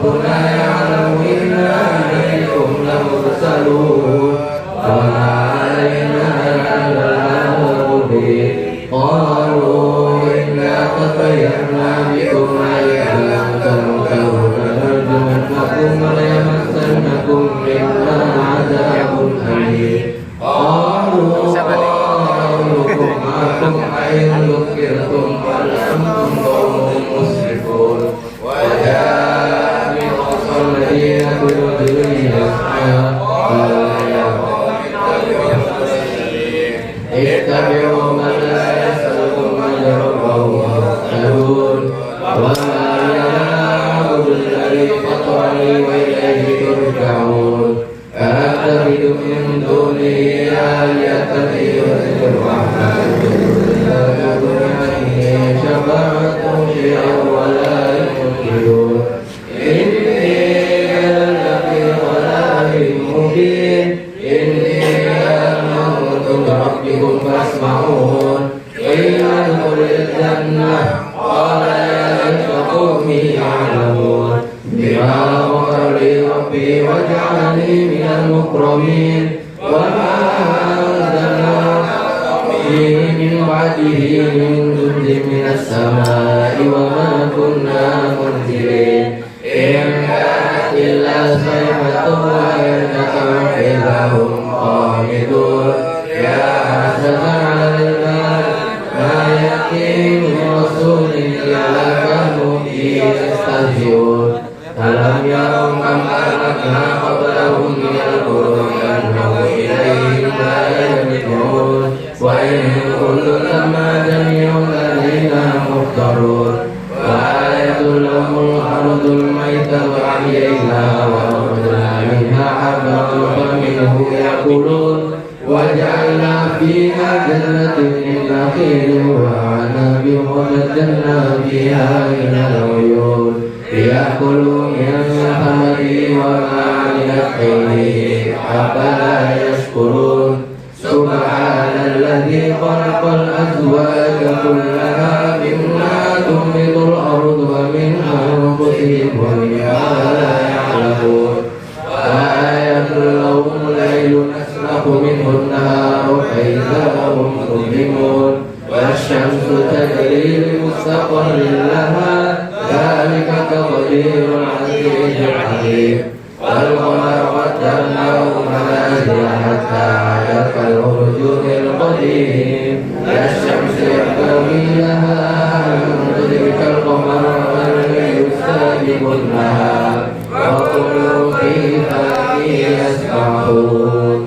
ربنا يعلم إنا إليكم لمرسلون وما علينا إلا المرسلون قالوا إنا تطيرنا بكم وإن لم تنتهوا لنرجمنكم وليمسنكم منا عذاب أليم قالوا قالوا معكم أين ذكرتم بل أنتم قوم مسرفون وجاء من أقصى المدينة رجل يسعى قال يا قوم اتبعوا من لا يسألكم أجرا وهم مهتدون وما لي لا أعبد الذي فطرني وإليه ترجعون أأتخذ من دونه آلهة يؤتي الرحمن لا تغن عني شفاعتهم شيئا ولا ينقذون إني لفي ضلال مبين إني آمنت بربكم فاسمعون قيل ادخل الجنة قال يا ليت قومي يعلمون بما غفر لي ربي وجعلني من المكرمين وما أنزلنا فيه من بعده من جند من السماء وما كنا منزلين إن كانت إلا صيحة واحدة فإذا هم خامدون يا حسرة على العباد ما يأتيهم من رسول إلا كانوا به يستهزئون ألم يروا كم أهلكنا قبلهم من القرون أنهم إليهم لا يرجعون وإن كل لما جميع لدينا محضرون وآية لهم الأرض الميتة أحييناها وأخرجنا منها حبا فمنه يأكلون وجعلنا فيها جنة من نخيل وأعناب وفجرنا فيها من العيون ليأكلوا من ثمره وما عملت أيديهم أفلا يشكرون سبحان الذي خلق الأزواج كلها مما تنبت الأرض ومن أنفسهم ومما لا يعلمون وآية لهم الليل نسلخ منه النهار فإذا هم مظلمون والشمس تجري لمستقر لها ذلك تقدير العزيز العليم والقمر قدرناه منازل حتى عاد كالعرجون القديم لا الشمس ينبغي لها أن تدرك القمر والليل سابق النهار وكل في فلك يسبحون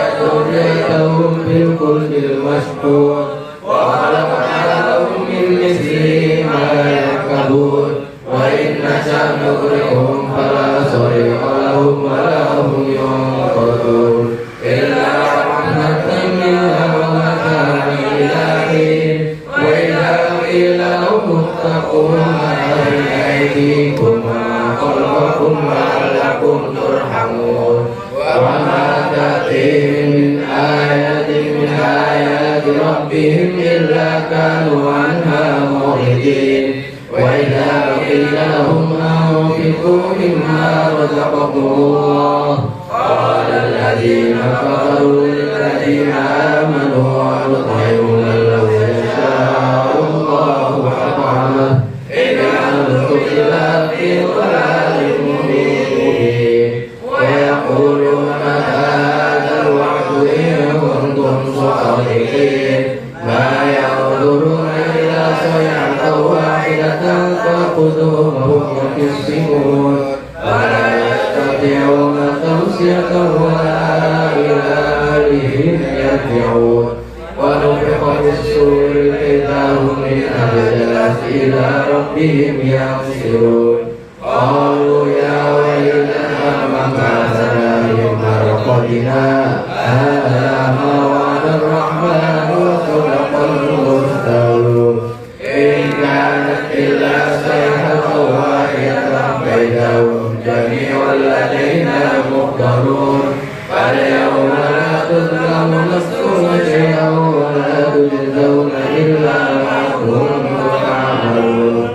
وآيتهم بالفلك المشحون وخلقنا لهم من مثله ما يركبون وإن نشأ نغرقهم فلا صريخ لهم ولا هم ينقذون إلا رحمة منا ومتاعا إلى حين وإذا قيل لهم اتقوا ما بين أيديكم وما خلفكم لعلكم ترحمون وما تأتيهم من آية من آيات ربهم إلا كانوا عنها معرضين وإذا قيل لهم أنفقوا مما رزقكم الله قال الذين كفروا للذين آمنوا أطعموا من لو يشاء الله أطعمه إن أنتم إلا في ضلال مبين ويقولون هذا الوعد إن كنتم صادقين ما ينظرون إلا صيحة واحدة تأخذهم وهم يكسبون ولا يستطيعون توصية ولا إلى أهلهم يرجعون ونفخ في الصور فإذا هم من أجداث إلى ربهم ينسلون قالوا يا ويلنا من بعثنا من مرقدنا هذا ما وعد الرحمن وصدق المرسلون إن كانت إلا صيحة واحدة فإذا هم جميع لدينا محضرون فاليوم لا تظلم نفس شيئا ولا تجزون إلا ما كنتم تعملون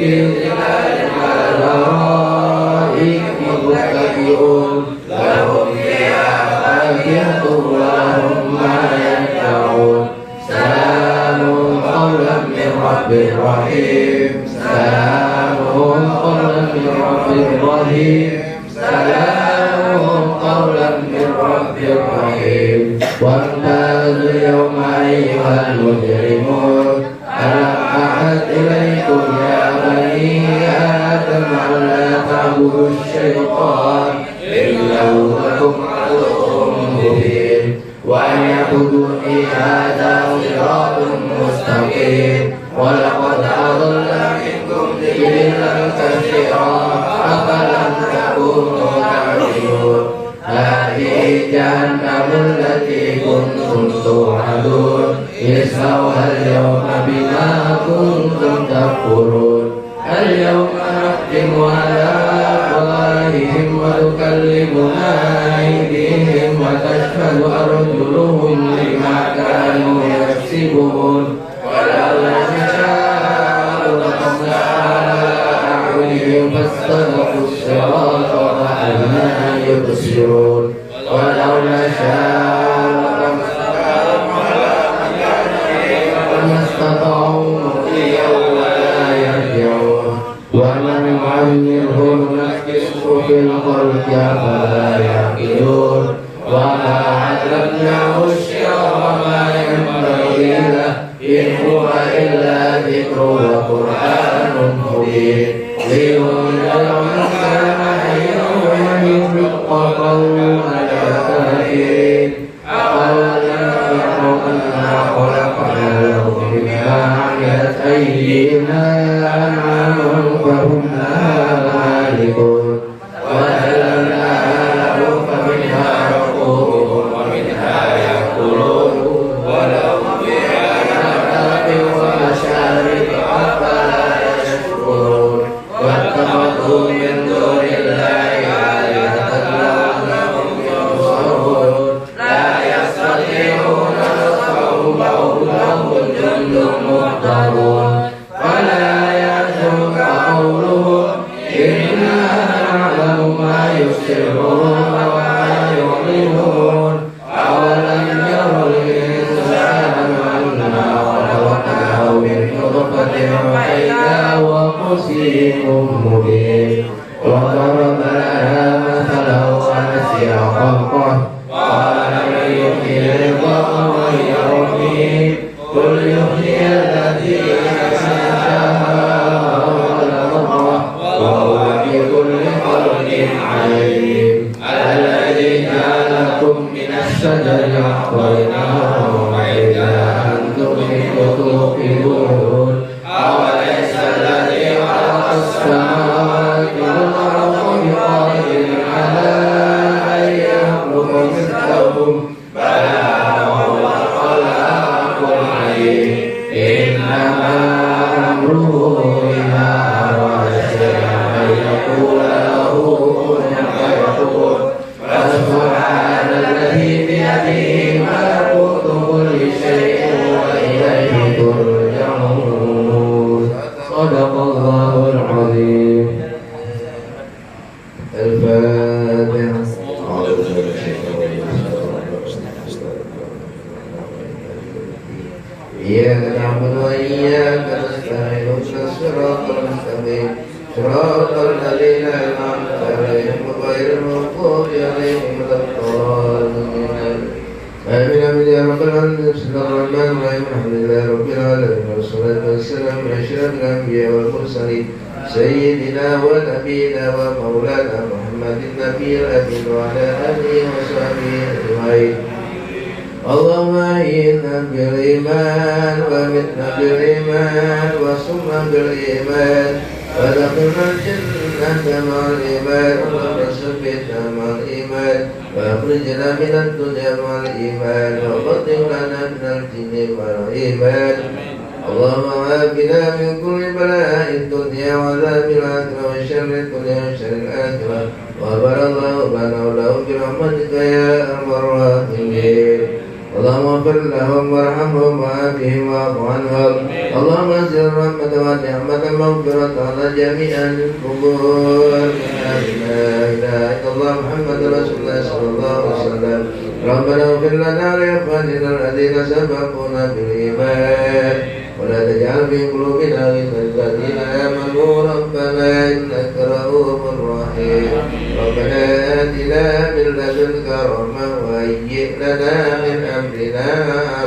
في ظلال على الأرائك متكئون لهم فيها فاكهة ولهم ما يدعون سلام قولا من رب رحيم سلام قولا من رب رحيم سلام قولا من رب رحيم وامتازوا اليوم أيها المجرمون ألم أعهد إليكم يا بني آدم ألا تعبدوا الشيطان إنه لكم عدو مبين وأن يعبدوني هذا صراط مستقيم ولقد أضل منكم جبلا كثيرا أفلم تكونوا تعقلون هذه جهنم التي كنتم توعدون اصلوها اليوم بما كنتم تكفرون اليوم نختم على أفواههم وتكلمنا أيديهم وتشهد أرجلهم بما كانوا يكسبون ولولا نشاء لطمسنا على أعينهم فاستبقوا الصراط فأنى يبصرون ولو نشاء لطمسناهم على مكانهم فما استطاعوا مضيا ولا يرجعون ومن يعمره نكسه في الخلق أفلا يعقلون وما علمناه الشعر وما ينبغي له إن هو إلا ذكر وقرآن مبين لينذر من كان حيا ويحق قوم الكافرين أولم يروا أنا خلقنا لهم مما عملت أيدينا أنعاما فهم لها مالكون وذللناها لهم فمنها ركوبهم ومنها يأكلون ولهم فيها منافع ومشارب أفلا يشكرون واتخذوا من دون الله آلهة لعلهم ينصرون لا يستطيعون نصرهم وهم لهم جند محضرون فلا يحزنك قولهم إنا نعلم ما يسرون وما يعلنون أولم ير الإنسان أنا خلقناه من نطفة فإذا هو خصيم مبين وضرب لنا مثلا ونسي خلقه قال من يحيي العظام وهي رميم قل يحيي الذي أنشأها أول مرة وهو بكل خلق عليم الذي جعلكم من الشجر الأخضر نارا وإذا أنتم منه توقدون أوليس الذي خلق السماوات والأرض بقادر على أن يخلق مثلهم بلى وهو الخلاق العليم إنما أمره إذا أراد شيئا أن يقول له كن فيكون فسبحان الذي بيده ملكوت كل شيء وإليه ترجعون صدق الله العظيم الفاتحة إياك نعبد وإياك نستعين اهدنا الصراط المستقيم صراط الذين أنعمت عليهم غير المغضوب عليهم ولا الضالين آمين آمين يا رب العالمين بسم الله الرحمن الرحيم الحمد لله رب العالمين والصلاة والسلام على أشرف الأنبياء والمرسلين سيدنا ونبينا ومولانا محمد النبي الأمين وعلى آله وصحبه أجمعين اللهم أحينا بالإيمان ومتنا بالإيمان وصمنا بالإيمان ودخلنا الجنة مع الإيمان وثبتنا مع الإيمان وأخرجنا من الدنيا مع الإيمان وقدم لنا من الجن مع الإيمان اللهم عافنا من كل بلاء الدنيا وعذاب الآخرة وشر الدنيا وشر الآخرة وغفر الله لنا ولهم برحمتك يا أرحم الراحمين اللهم اغفر لهم وارحمهم وعافهم واعف عنهم اللهم انزل رحمة ونعمة مغفرة على جميع القبور لا إله إلا الله محمد رسول الله صلى الله عليه وسلم ربنا اغفر لنا ولإخواننا الذين سبقونا بالإيمان ولا تجعل في قلوبنا غلا للذين آمنوا ربنا إنك رؤوف رحيم ربنا آتنا من لدنك رحمة وهيئ لنا من أمرنا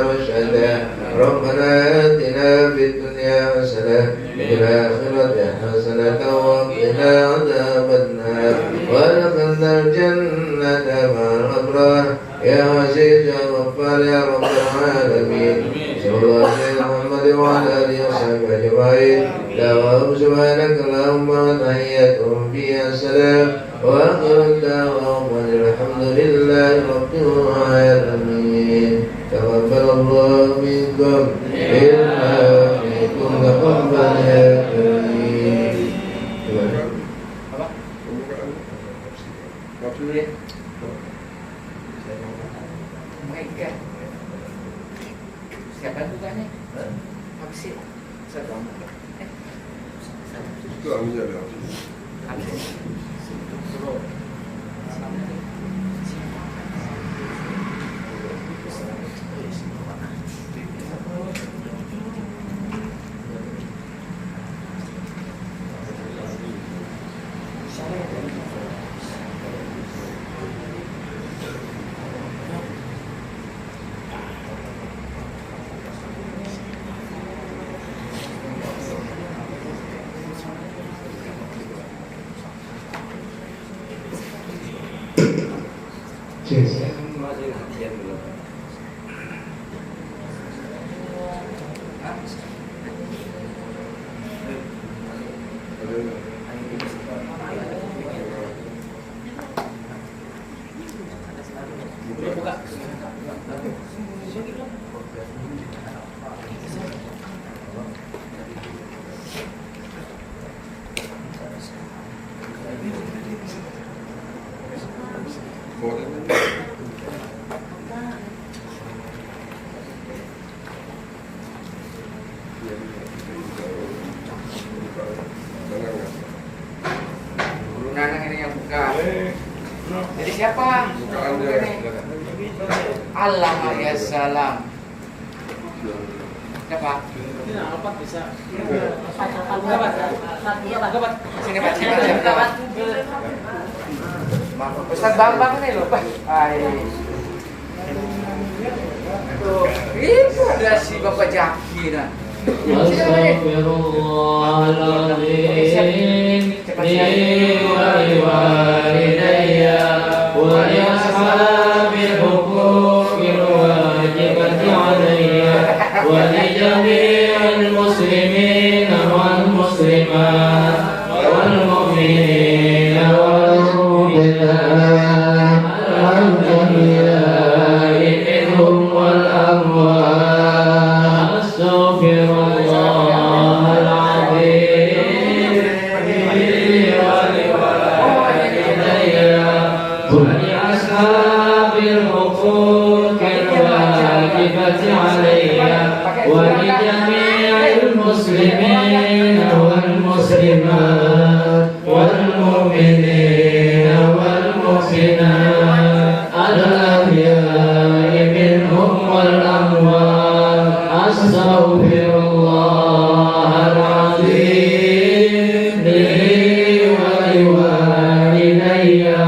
رشدا ربنا آتنا في الدنيا حسنة وفي الآخرة حسنة وقنا عذاب النار وادخلنا الجنة مع الأبرار يا عزيز يا غفار يا رب العالمين صلى الله عليه محمد وعلى آله وصحبه أجمعين دعواهم سبحانك اللهم وتحياتهم فيها سلام وآخر دعواهم أن الحمد لله رب العالمين تقبل الله منكم إنا منكم تقبل يا كريم. Siapa bukannya? Aksi. Sedang. Itu ambil ada. Aksi. Jadi siapa? Allah ya salam. Siapa? Bisa. Sini Pak, sini Pak. Ustaz Bambang nih loh Pak. Itu ada si Bapak Jaki nah. Astaghfirullahaladzim li walidayya wa li ashabil huquqil wajibati alayya wa li jami'il muslimin wal muslimat wal mu'minin wal mu'minat al-ahya'i minhum wal amwat. Astaghfirullahaladzim li walidayya wa li ashabil huquqil wajibati alayya wa li jami'il muslimin wal muslimat wal mu'minin wal mu'minat al-ahya'i minhum wal amwat. Astaghfirullahaladzim li walidayya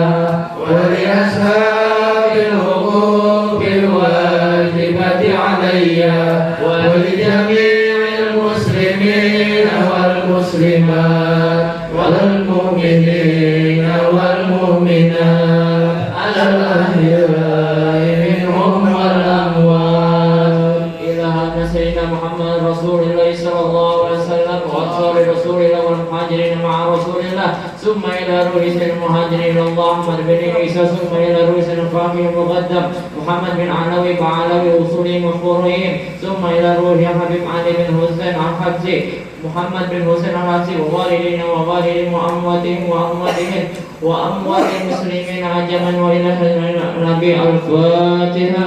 wa li ashabil huquqil wajibati alayya wa li jami'il muslimin wal muslimat wal mu'minin wal mu'minat al-ahya'i minhum wal amwat. Ila sayyidina Muhammad Rasulullah sallallahu alaihi wasallam wa ashabi Rasulillah wal muhajirin ma'a Rasulillah summa ila ruhisil muhajirin Allah Muhammad bin Isa summa ila ruhisil fahmi muqaddam Muhammad bin Alawi ba'alawi usulihim wa furuhim summa ila ruhi Habib Ali bin Husain al-Habsi Muhammad bin Husain al-Habsi wa walidina wa walidin wa amwatihim wa amwatihim wa amwatil muslimin ajaman wa ila Nabi al-Fatiha.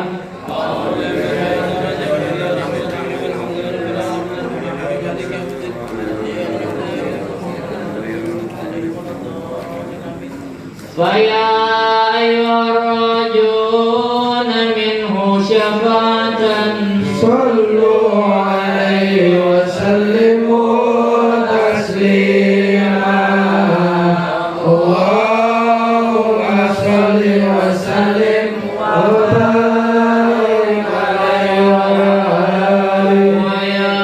فيا أيها الراجون منه شفاعة صلوا عليه وسلموا تسليما اللهم صل وسلم وبارك عليه ويا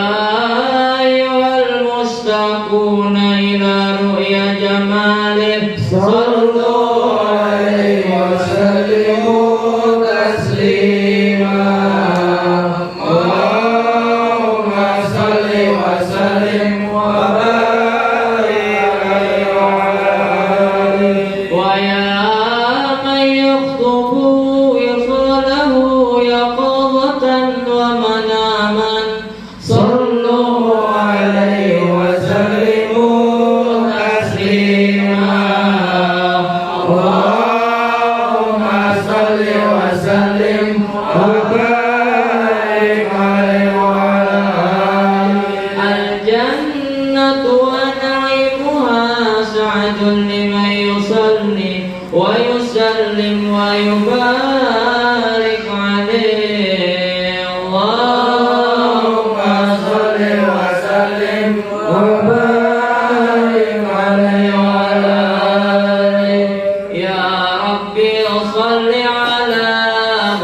أيها المشتاقون إلى رؤيا جماله صلوا عليه وسلموا تسليما اللهم صل وسلم وبارك عليه ويا من يخطب وصاله يقظة ومناما صلوا عليه وسلموا تسليما اللهم صل وسلم وبارك عليه وعلى الجنة ونعيمها سعد لمن يصلي ويسلم ويبارك عليه اللهم صل وسلم وبارك عليه وعلى آله يا ربي صل على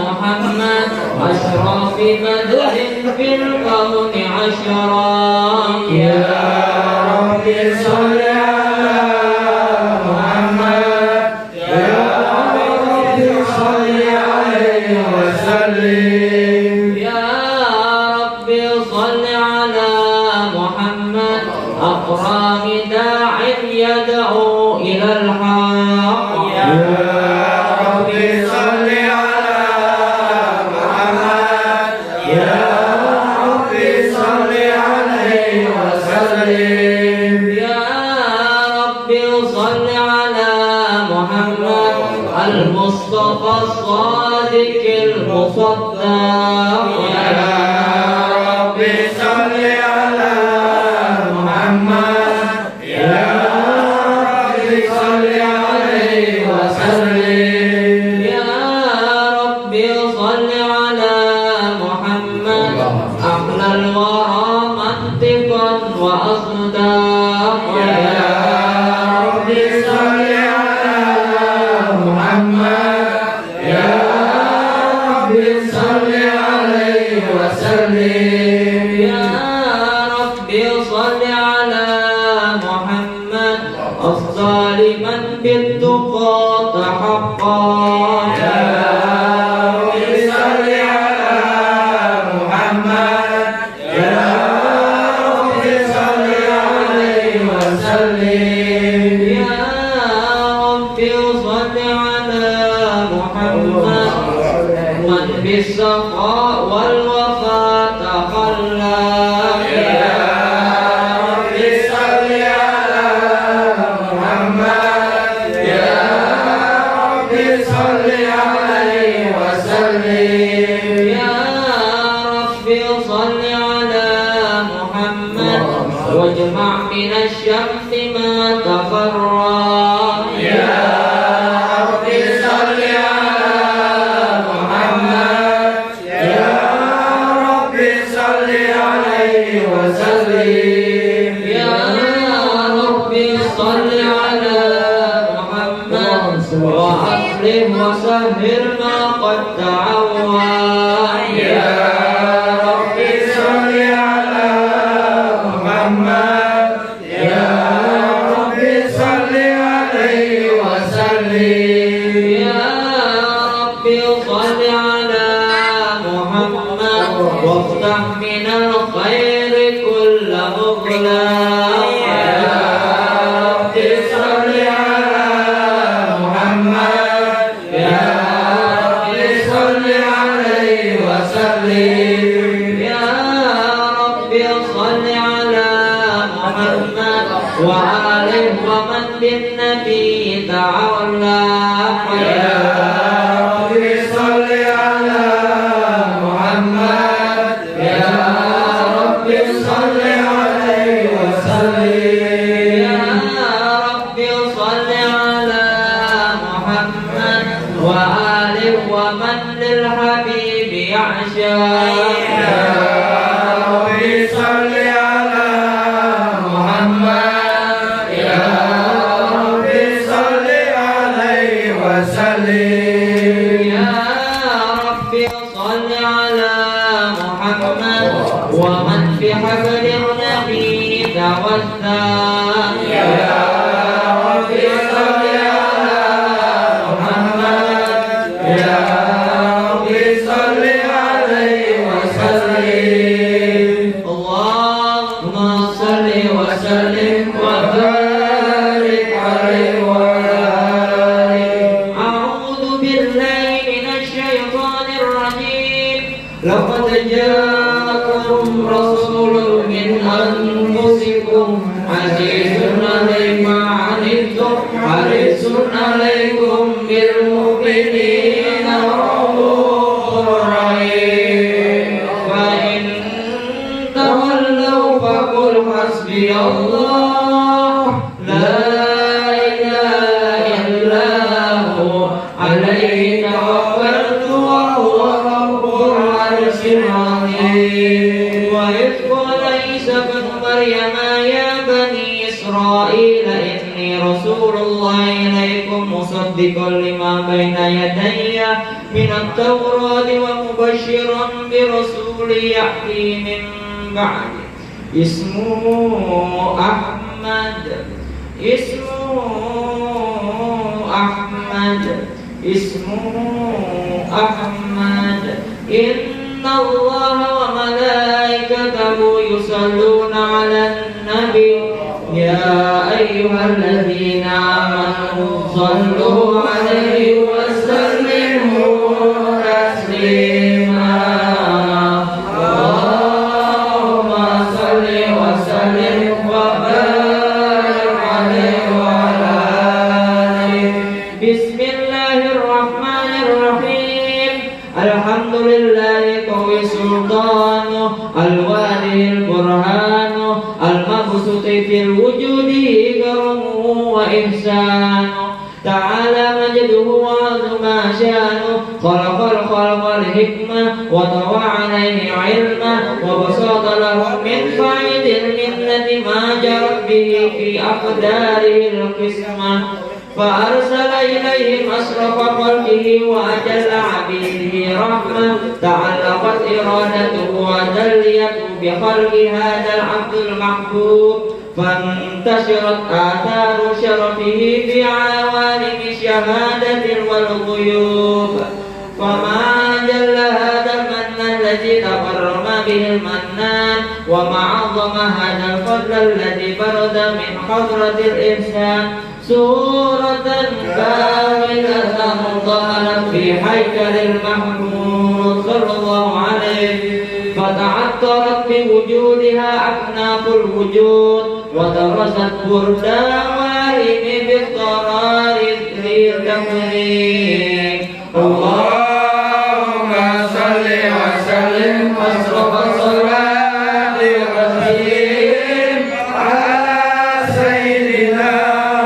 محمد أشرف بدر في الكون عشرا يا ربي صل على محمد يا ربي صل عليه وسلم يا ربي صل على محمد أكرم داع يدعو إلى الحق يا ربي صل على محمد يا ربي صل عليه وسلم يا ربي صل على محمد المصطفى الصادق المصدق يا ربي صل على محمد يا ربي صل عليه وسلم يا ربي صل على محمد أحلى الورى منطقا وأصداق يا ربي صل على محمد يا ربي صل عليه وسلم يا ربي صل على محمد أفضل من بالتقى تحقا يا ربي صل على محمد يا ربي صل عليه وسلم يا ربي صل على محمد من بالسخاء والوفاء تخلى يا ربي صل على محمد يا ربي صل عليه وسلم يا ربي صل على محمد واجمع من الشمس ما تفرق يا ربي صل على محمد يا ربي صل عليه وسلم يا ربي صل على محمد وأصلح وسهر ما قد تعوى يا ربي صل على محمد يا ربي صل عليه وسلم يا ربي صل على محمد وافتح من الخير كل مغلاق يا ربي صل على محمد يا ربي صل عليه وسلم يا ربي صل على محمد وآله ومن بالنبي تعلق يا ربي صل على محمد يا ربي صل عليه وسلم يا ربي صل على ومن للحبيب يعشى يا ربي صل على محمد يا ربي صل عليه وسلم يا ربي صل على محمد ومن بحبل النبي توسى يا ربي صل على محمد يا ربي صل عليه وسلم اللهم صل وسلم وبارك عليه وعلى آله. أعوذ بالله من الشيطان الرجيم. لقد جاءكم رسول من أنفسكم عزيز عليه ما عنتم حريص عليكم بالمؤمنين رؤوف رحيم. فإن تولوا فقل حسبي الله لا إله إلا هو عليه توكلت وهو رب العرش العظيم. وإذ قال عيسى ابن مريم يا بني إسرائيل إني رسول الله إليكم مصدقا لما بين يدي من التوراة ومبشرا برسول يأتي من بعد اسمه أحمد إن الله وملائكته يصلون على النبي يا أيها الذين آمنوا صلوا عليه وسلموا تسليما. اللهم صل وسلم وبارك عليه وعلى آله. بسم الله الرحمن الرحيم. الحمد لله قوي سلطانه الوالي البرهان المبسوط في الوجود كرمه وإحسانه تعالى مجده وعظم شانه. خلق الخلق الحكمة وطوى عليه علمه وبسط له من فائد المنة ما جرت به في أقداره القسمة. فأرسل إليهم أشرف خلقه وأجل عبيده رحمة تعلقت إرادته وتليته بخلق هذا العبد المحبوب. فانتشرت آثار شرفه في عوالم الشهادة والغيوب. فما جل هذا المن الذي تكرم به المنان وما عظم هذا الفضل الذي برد من حضرة الإحسان. سورة كاملة ظهرت في هيكل المحمود صلى الله عليه. فتعطرت بوجودها أكناف الوجود ودرست برد وارم بالقرار للتمرين. اللهم صل وسلم أشرف الصلاة والتسليم على سيدنا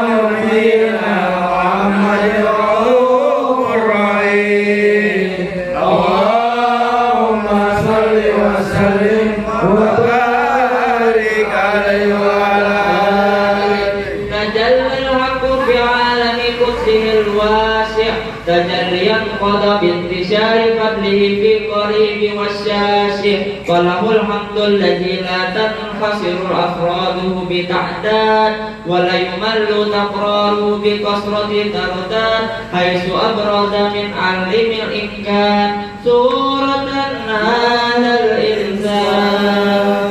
ونبينا محمد الرؤوف الرحيم. اللهم صل وسلم وبارك عليه وعلى آله. تجلى الحق في عالم قدسه الواسع تجليا قضى بانتشار فضله في قريب والشاشع. فله الحمد الذي لا تنحصر أفراده بتعداد ولا يمل تقراره بكثرة ترداد حيث أبرز من علم الإمكان سورة هذا الإنسان.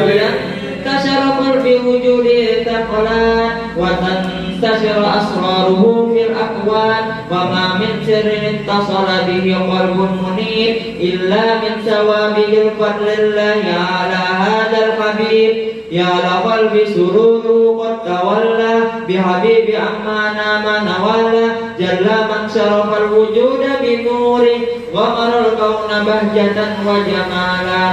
ينتشر في وجوده ثقلان وتنتشر أسراره في الأكوان. وما من سر اتصل به قلب منيب إلا من ثوابه الفضل الله على هذا الحبيب. يا لقلب سروره قد تولى بحبيب أما نام نوالا. جل من شرف الوجود بنوره غمر الكون بهجة وجمالا.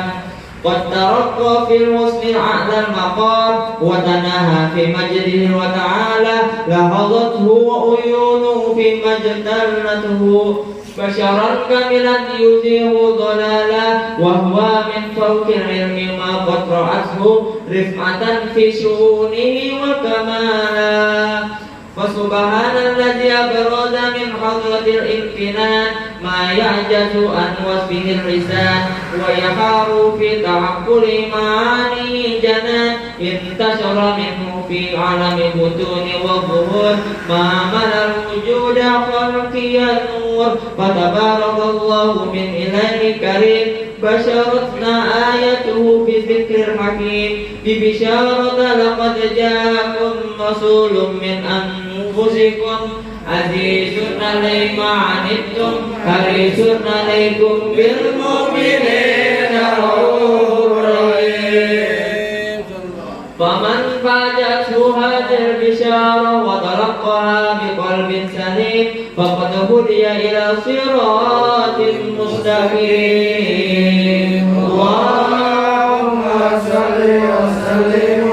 قد ترقى في الحسن أعلى المقام وتناهى في مجده وتعالى لحظته وعيونه فيما اجتلته بشرا كاملا يزيغ ضلالا وهو من فوق العلم ما قد رأته رفعة في شؤونه وكمالا فسبحان الذي أبرز من حضرة الامتنان ما يعجز عن وصفه اللسان ويحار في تعقل معانيه جنان انتشر منه في عالم البطون والظهور ما ملا الوجود خلقي النور فتبارك الله من إله كريم بشرتنا آيته في ذكر الحكيم ببشارة لقد جاءكم رسول من أنفسكم عزيز عليه ما عنتم حريص عليكم بالمؤمنين رؤوف رحيم فمن فاجأته هذه البشارة وتلقاها بقلب سليم فقد هدي إلى صراط مستقيم اللهم صل وسلم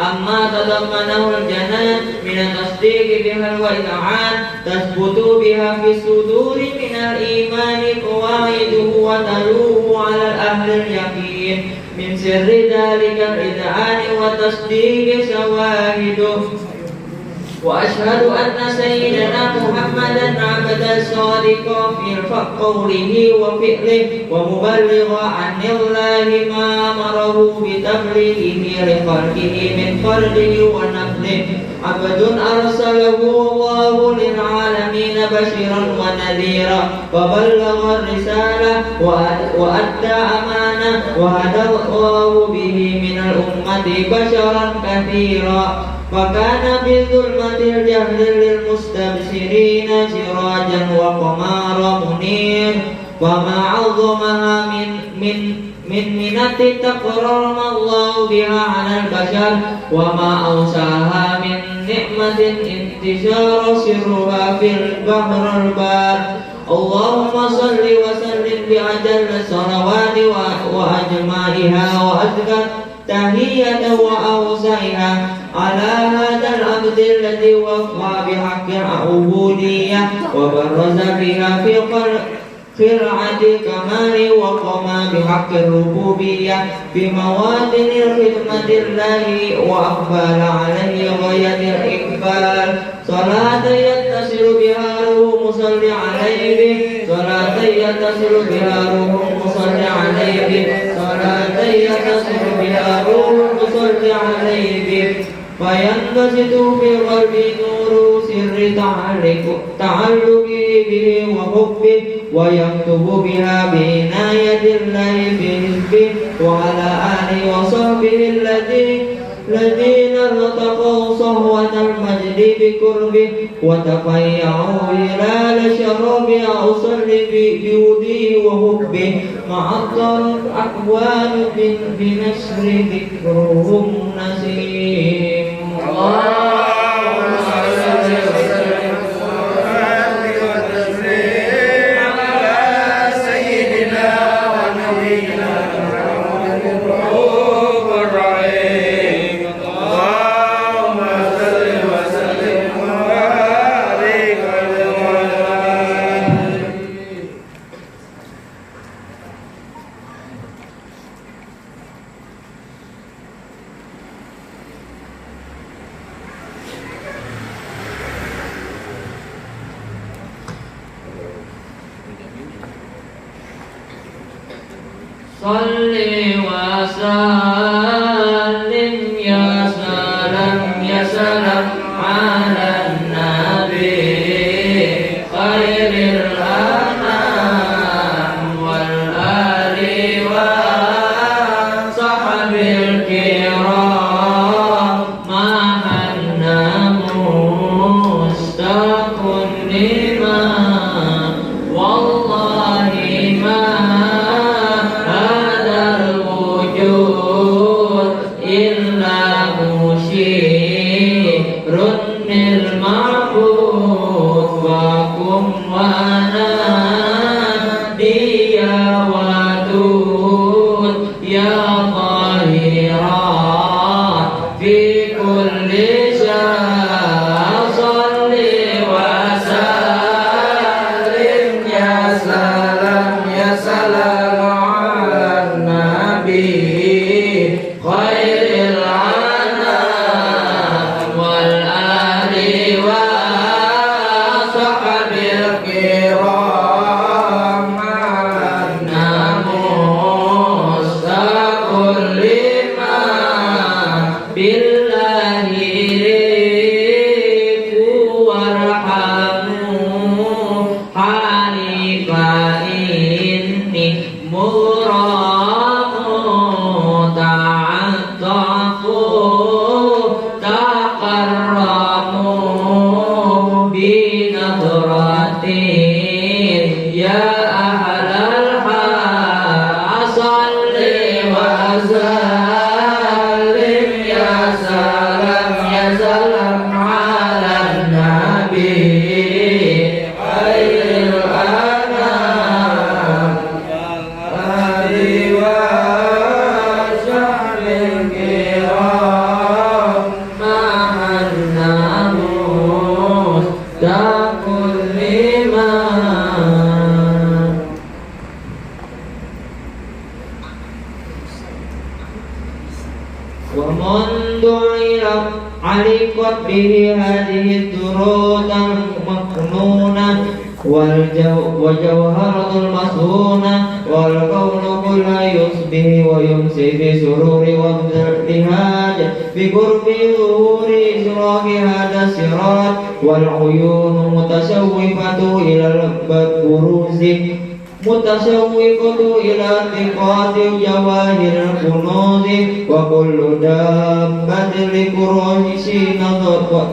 أما تضمنه الجنان من التصديق بها والإذعان تثبت بها في الصدور من الإيمان قواعده وتلوه على الأهل اليقين من سر ذلك الإذعان وتصديق شواهده وأشهد أن سيدنا محمدا عبد الصادق في قوله وفعله ومبلغ عن الله ما أمره بتبليغه لخلقه من فرده ونفله عبد أرسله الله للعالمين بشرا ونذيرا وبلغ الرسالة وأدى أمانة وهدى الله به من الأمة بشرا كثيرا فكان بظلمة الجهل للمستبصرين سراجا وقمارا منير وما عظمها من منة تقررنا الله بها على البشر وما أوسعها من نعمة انتشار سرها في البحر البار اللهم صل وسلم بأجل الصلوات وأجمعها وأزكى تهية وأوسعها على هذا العبد الذي وفى بحق العبودية وبرز بها في خرعة الكمال وقام بحق الربوبية في مواطن الخدمة الله وأقبل عليه غاية الإقبال صلاة يتصل بها روح مصلي عليه به صلاة يتصل بها روح مصلي عليه به صلاة يتصل بها روح مصلي عليه به فينبسط في قلبي نور سر تعلقه به وحبه ويكتب بها بعناية الله بحزبه وعلى آله وصحبه الذين ارتقوا صهوة المجد بقربه وتفيعوا هلال شرب أوصل بودي وحبه مع الطرف أكوان بنشر ذكرهم نسيم اللهم صل وسلم وبارك وتسليم على سيدنا ونبينا محمد الرؤوف الرحيم اللهم صل وسلم وبارك وتسليم صل وسلم يا سلام على النبي خير الأنام والآل وصحبه muramu ta'attafu taqarramu binadratin ya ahlal hasalli wa sallim ya salam ala nabi khairil anam ali wa sahbihi kiram ma'an namus takul liman. ومنذ علقت به هذه الدروس المكنونة وجوهرة المصونة والكون كله يصبح ويمسي في سرور وابتهاج بقرب ظهور إشراق هذا الصراط والعيون متشوفة إلى البروز متشوقة إلى اتقاد جواهر الكنوز وكل دابة لكروش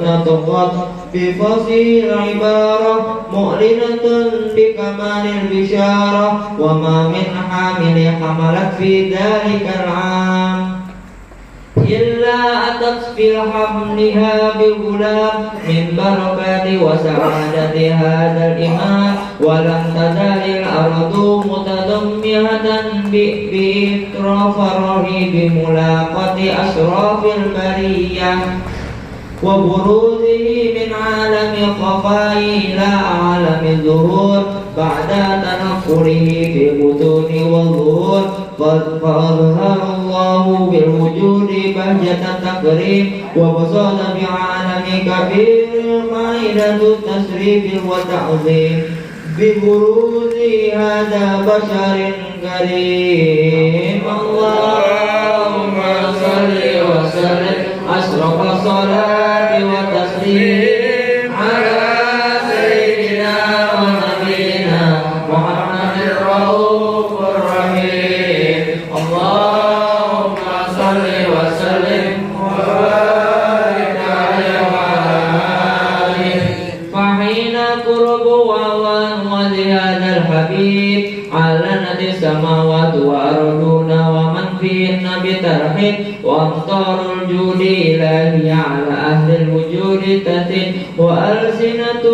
نطقت بفصيل عبارة مؤلنة بكمال البشارة وما من حامل حملت في ذلك العام إلا أتت في حملها بغلام من بركات وسعادة هذا الإمام ولم تزل الأرض متضمنة بإطراف الرهيب بملاقاة أشراف البرية وبروزه من عالم الخفاء إلى عالم الظهور بعد تنقله في البطون والظهور فأظهر الله بالوجود بهجة التكريم وبسط بعالم كبير قاعدة التشريف والتعظيم ببروز هذا بشر كريم. اللهم صل وسلم أشرف الصلاة والتسليم على سيدنا ونبينا محمد الرؤوف الرحيم. اللهم صل وسلم وبارك عليه وعلى آله. فحين قرب وأوان هذا الحبيب علنت السماوات وأرضنا ومن فيهن بترحيب وأمطار الجود إلهي على أهل الوجود تثن وألسنة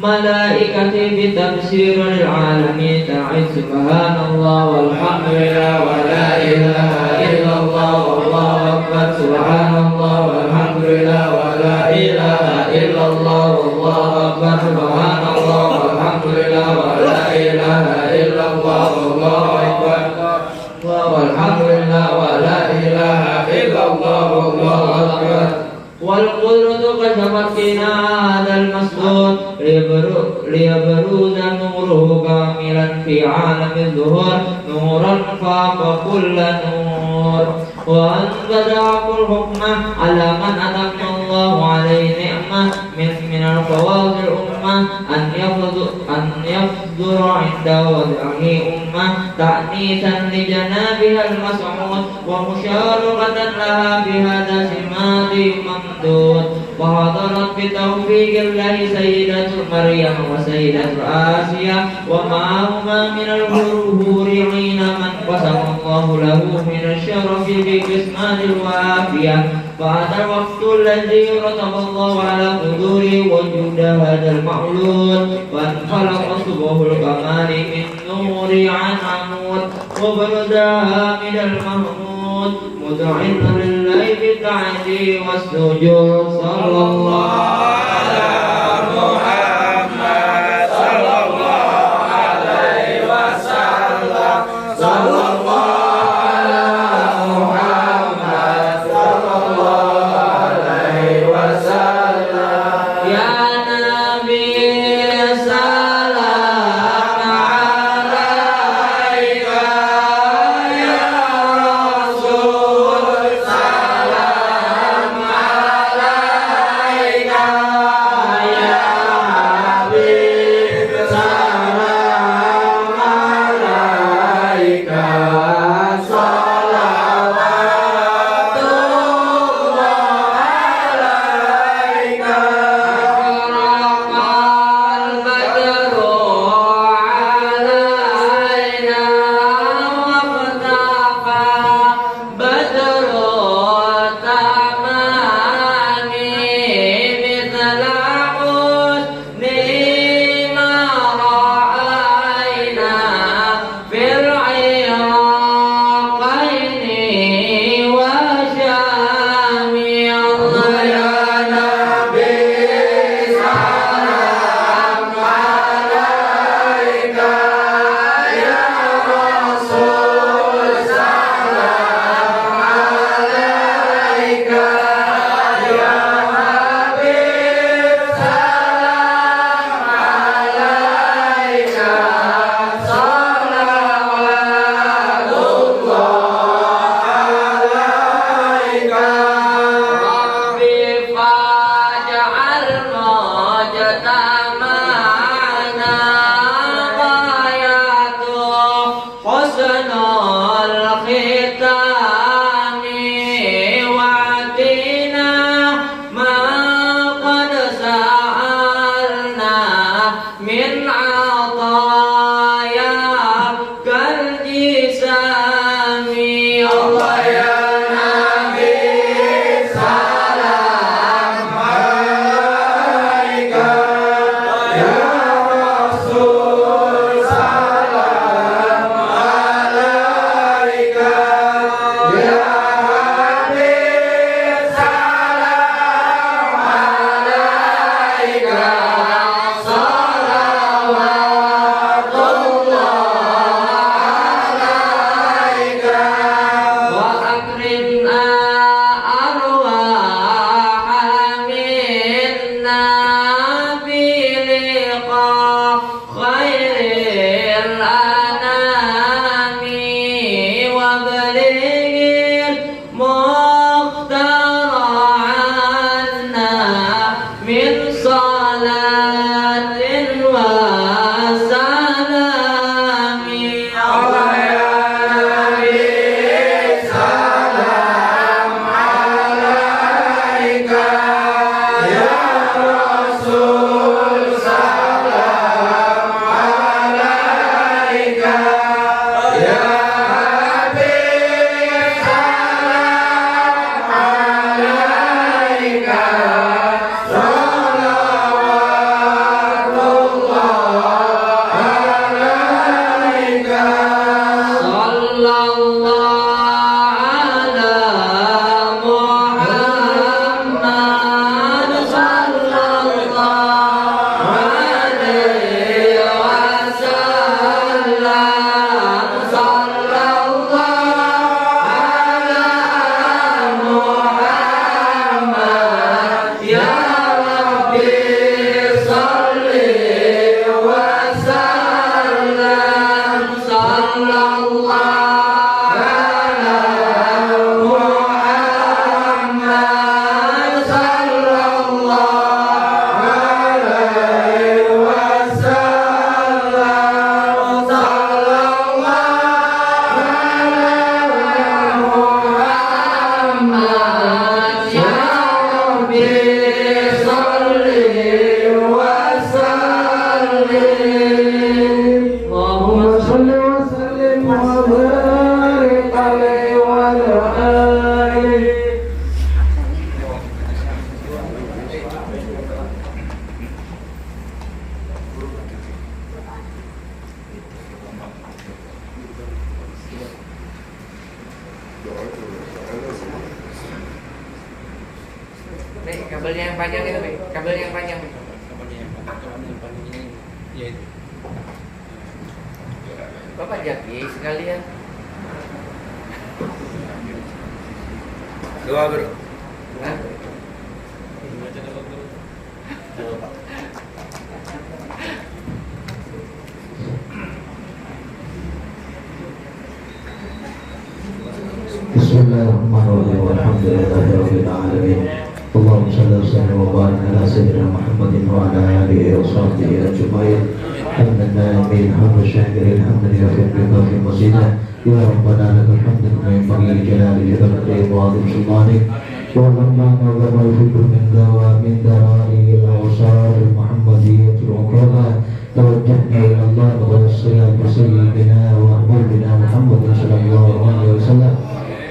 ملائكة بتبشير العالمين تعد سبحان الله والحمد لله ولا إله إلا الله والله أكبر. سبحان الله والحمد لله ولا إله إلا الله والله أكبر. سبحان الله والحمد لله ولا إله إلا الله والله أكبر. والحمد لله ولا إله إلا الله والله أكبر. والقدرة كشفت فينا هذا المسدود ليبرز نوره كاملا في عالم الظهور نورا فاق كل نور وأن بدأ الحكم على من أتم الله عليه نعمة من الفواز الأمة أن يصدر عند وضعه أمة تأنيثا لجنابها المسعود ومشاركة لها بهذا سمات ممدود. وحضرت بتوفيق الله سيدة مريم وسيدة آسيا ومعهما من الظهور حين من قسم الله له من الشرف بقسمان الوافية. فهذا الوقت الذي رتب الله على قدور وجود هذا المولود وانفلق صبح الكمال من نور عن عمود وبرزها من المحمود مذعن لله بالتعدي والسجود. صلى الله على محمد صلى الله عليه وسلم. صلى الله على محمد صلى الله عليه وسلم. يا نبي سلام عليك يا رسول سلام عليك يا حبيب سلام عليك Nih, kabelnya yang panjang itu, Nih. Kabelnya yang panjang, Nih. Bapak jaki sekalian. Doa bro. Hah? Bismillahirrahmanirrahim. Walhamdulillahirabbil alamin. Allahumma shalli wa sallim wa barik ala sayyidina Muhammadin wa ala alihi wa sahbihi ajma'in. Hamdan min hamd syakirin hamdan yafiq bi fi mazidah. Ya Rabbana lakal hamdu kama yanbaghi li jalali wajhika wa 'azimi sultanik. Wa lamma nazama al-fikru min dawa min darari al-awsar al-muhammadiyyah al-uqala. توجهنا إلى الله والصلاة بسيدنا وحبيبنا محمد صلى الله عليه وسلم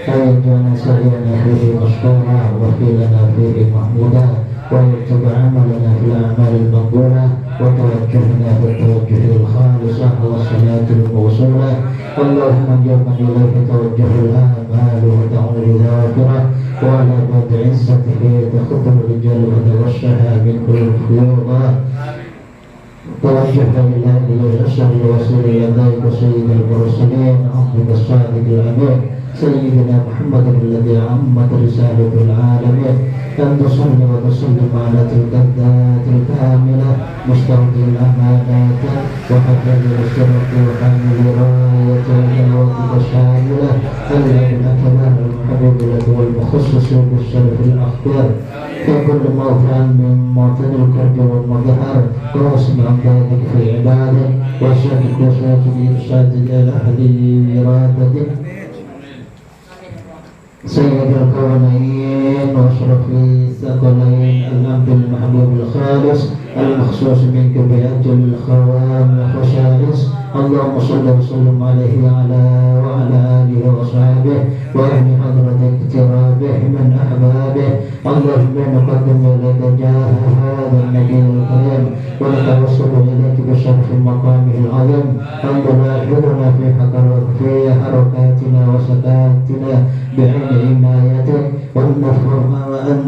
فيجعلنا سعينا فيه مشكورا وفيلنا فيه محمودا ويتبع عملنا في الأعمال المقبولة وتوجهنا في التوجه الخالصة والصلاة الموصولة. اللهم اجعلنا إليك توجه الآمال وتعود الذاكرة وعلى باب عزته تخط الرجال وتغشها من كل فيوضات. توجهنا إلى الأشهر الوسيل يديك سيد المرسلين عبدك الصادق الأمين سيدنا محمد الذي عمت رسالة العالمين أن تصلي وتسلم على تلك الذات الكاملة مستودع الأمانات وحفظ الشرف وحامل راية الهواتف الشاملة الذي الأكبر المحبوب له والمخصص بالشرف الأخبار في كل موضع من موطن الكرب والمظهر واسم عن ذلك في عباده وشرك وشرك بإرشاد إلى أحد إرادته سيد الكونين واشرف الثقلين العبد المحبوب الخالص المخصوص منك بأجل الخوام وخصائص. اللهم صل وسلم عليه وعلى آله وصحبه وأهل حضرة اقترابه من أحبابه. اللهم نقدم إليك جاه هذا النبي الكريم ونتوسل إليك بشرف مقامه العظيم أن تلاحظنا في حركاتنا وسكاتنا بعين عنايتك وأن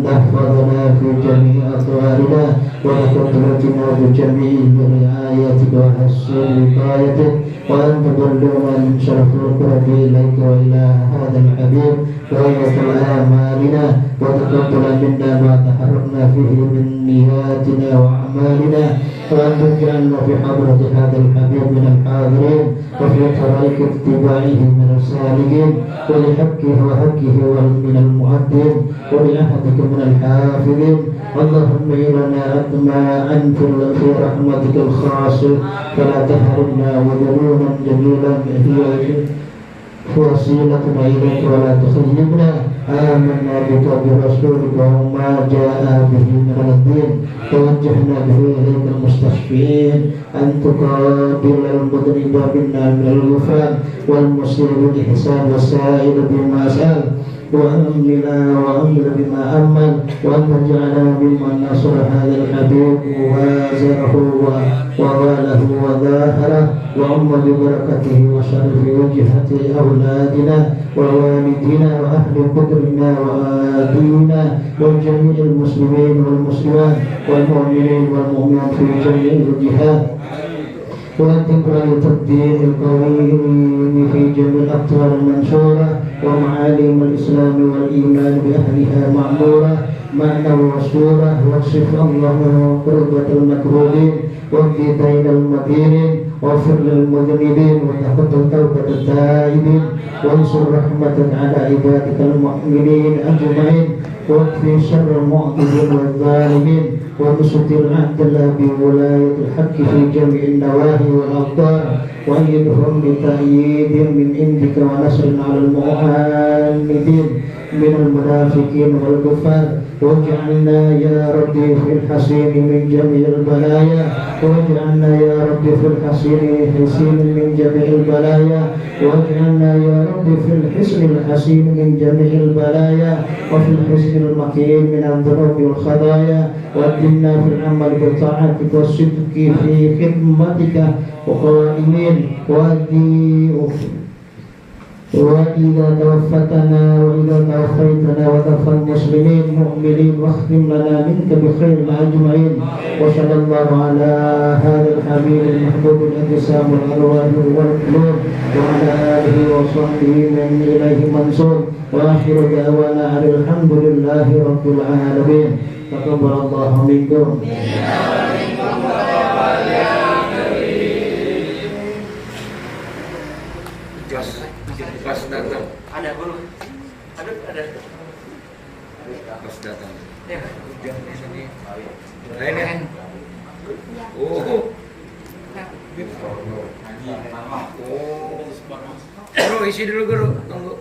تحفظنا في جميع أطوارنا وتقدرتنا بجميع رعايتك وحسن وقايتك وأن تدلنا من شرف القرب إليك وإلى هذا الحبيب غاية آمالنا وتقبل منا ما تحركنا فيه من نياتنا وأعمالنا وأن تجعلنا في حضرة هذا الحبيب من الحاضرين وفي طريق اتباعه من السالكين ولحقه وحقه من المؤدين ولعهدك من الحافظين. اللهم إننا أطمعا في رحمتك الخاصة فلا تحرمنا وذلولا جميلا هي وسيلتنا إليك ولا تخيبنا. آمنا بك برسولك وما جاء به من الدين توجهنا به إليك المستشفين أن تقابل المذنب منا من الغفران والمسيء بالإحسان والسائل بما سأل وأمل بما أمل وأن تجعلنا ممن نصر هذا الحبيب ووازره وواله وظاهره وعم ببركته وشرف وجهة أولادنا ووالدنا وأهل قدرنا وآدينا وجميع المسلمين والمسلمات والمؤمنين والمؤمنات في جميع الجهات وتكرر التطبيق القويم في جميع الأطوار المنشورة ومعالم الإسلام والإيمان بأهلها معمورة معنى وصورة واكشف اللهم قربة المكروبين واهدي كيد المكيدين واغفر للمذنبين وتقبل توبة التائبين وانصر رحمتك على عبادك المؤمنين أجمعين واكفي شر المعتدين والظالمين وانصر العدل بولاية الحق في جميع النواحي والأقدار وأيدهم بتأييد من عندك ونصر على المعاندين من المنافقين والكفار واجعلنا يا ربي في الحصين من جميع البلايا واجعلنا يا ربي في الحصين من جميع البلايا واجعلنا يا ربي في الحصن الحصين من جميع البلايا وفي الحصن المكين من الذنوب والخطايا وأدمنا في العمل بطاعتك والصدق في خدمتك وقائمين وإذا توفتنا وإذا توفيتنا وتوفى المسلمين مؤمنين واختم لنا منك بخير أجمعين وصلى الله على هذا الحبيب المحبوب الانتسام والألوان والقلوب وعلى آله وصحبه من إليه منصور وآخر دعوانا أن الحمد لله رب العالمين تقبل الله منكم. Pas datang. Ada guru. Ada. Pas datang. Ya, udah di sini. Lain ya. Oh. Guru isi dulu guru. Tunggu.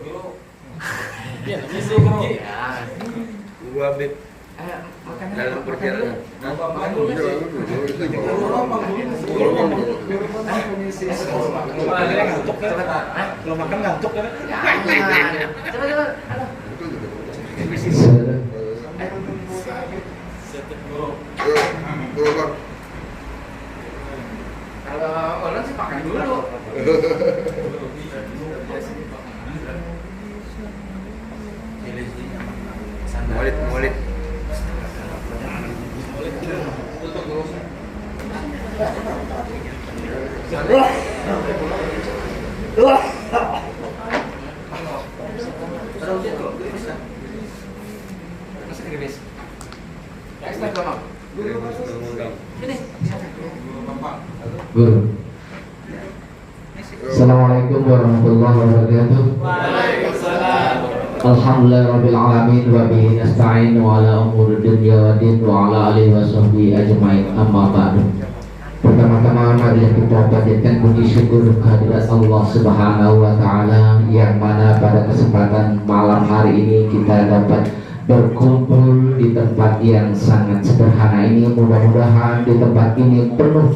Ya, isi guru. Ya. Gua bib. Makan dalam perjalanan. Kalau makan ngantuk kan? Coba. Kalau orang sih makan dulu. Mulit. Guru. Assalamualaikum warahmatullahi wabarakatuh. Waalaikumsalam. Alhamdulillahirabbil alamin wa bihi nasta'in wa ala umuri dunya wa din wa ala alihi wa sahbihi ajmain amma ba'du. Pertama-tama marilah kita panjatkan puji syukur kehadirat Allah Subhanahu wa taala yang mana pada kesempatan malam hari ini kita dapat berkumpul di tempat yang sangat sederhana ini. Mudah-mudahan di tempat ini penuh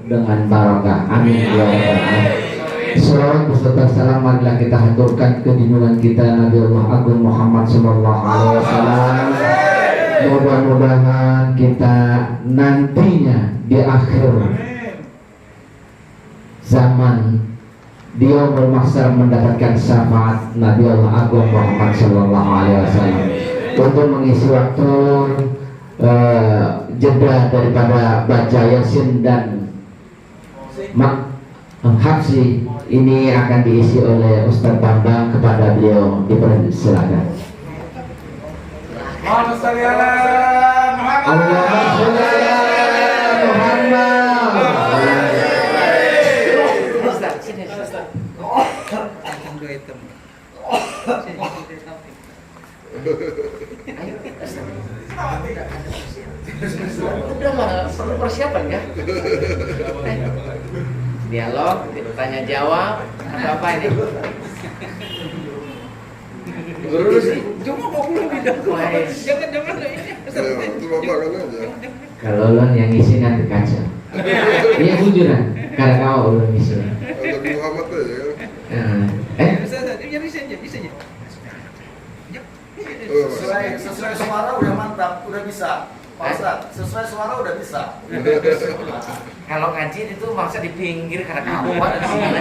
dengan barokah. Amin ya rabbal alamin. Salawat beserta salam marilah kita haturkan kejunjungan kita Nabi Allah Agung Muhammad sallallahu alaihi wasallam. Mudah-mudahan kita nantinya di akhir zaman di yaumul mahsyar mendapatkan syafaat Nabi Allah Agung Muhammad sallallahu alaihi wasallam. Untuk mengisi waktu jeda daripada baca Yasin dan Habsi ini akan diisi oleh Ustaz Bambang, kepada beliau dipersilakan. Allahumma sholli ala Muhammad. Allahumma sholli ala Muhammad. Ustaz, sini Ustaz. Alhamdulillah hitam. Ayo, Ustaz. Udah lah, perlu persiapan ya. Dialog, tanya jawab, atau apa ini? Guru sih, cuma mau pulang tidak kuat. Jangan ini. Kalau lo yang ngisi nanti kaca. Iya bujuran, karena kau belum ngisi. Muhammad aja. Bisa aja. Sesuai suara udah mantap, udah bisa. Pak Ustaz, sesuai suara udah bisa. Kalau ngaji itu masa di pinggir karena kawan di sini.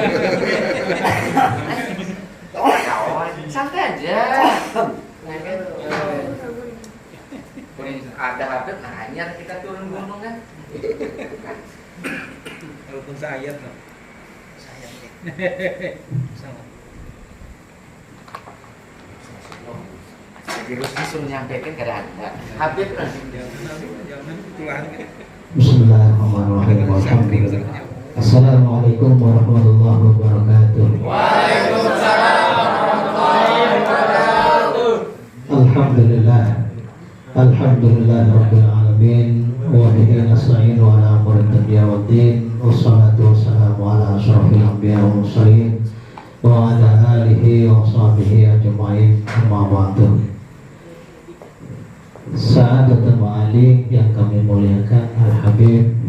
Kawan, santai aja. Ada habis nanya kita turun gunung kan. Walaupun sayat loh. Sayat ya. Sama. Virus disuruh nyampaikan keadaan Habib Bismillahirrahmanirrahim. Assalamualaikum warahmatullahi wabarakatuh. Waalaikumsalam warahmatullahi wabarakatuh. Alhamdulillah. Alhamdulillah rabbil alamin. Wa bihi nasta'inu ala umuri dunya waddin. Wassalatu wassalamu ala asyrafil anbiya'i wal mursalin wa ala alihi wa sahbihi ajma'in. Amma ba'du. Sa'adatul ma'ali yang kami muliakan Al-Habib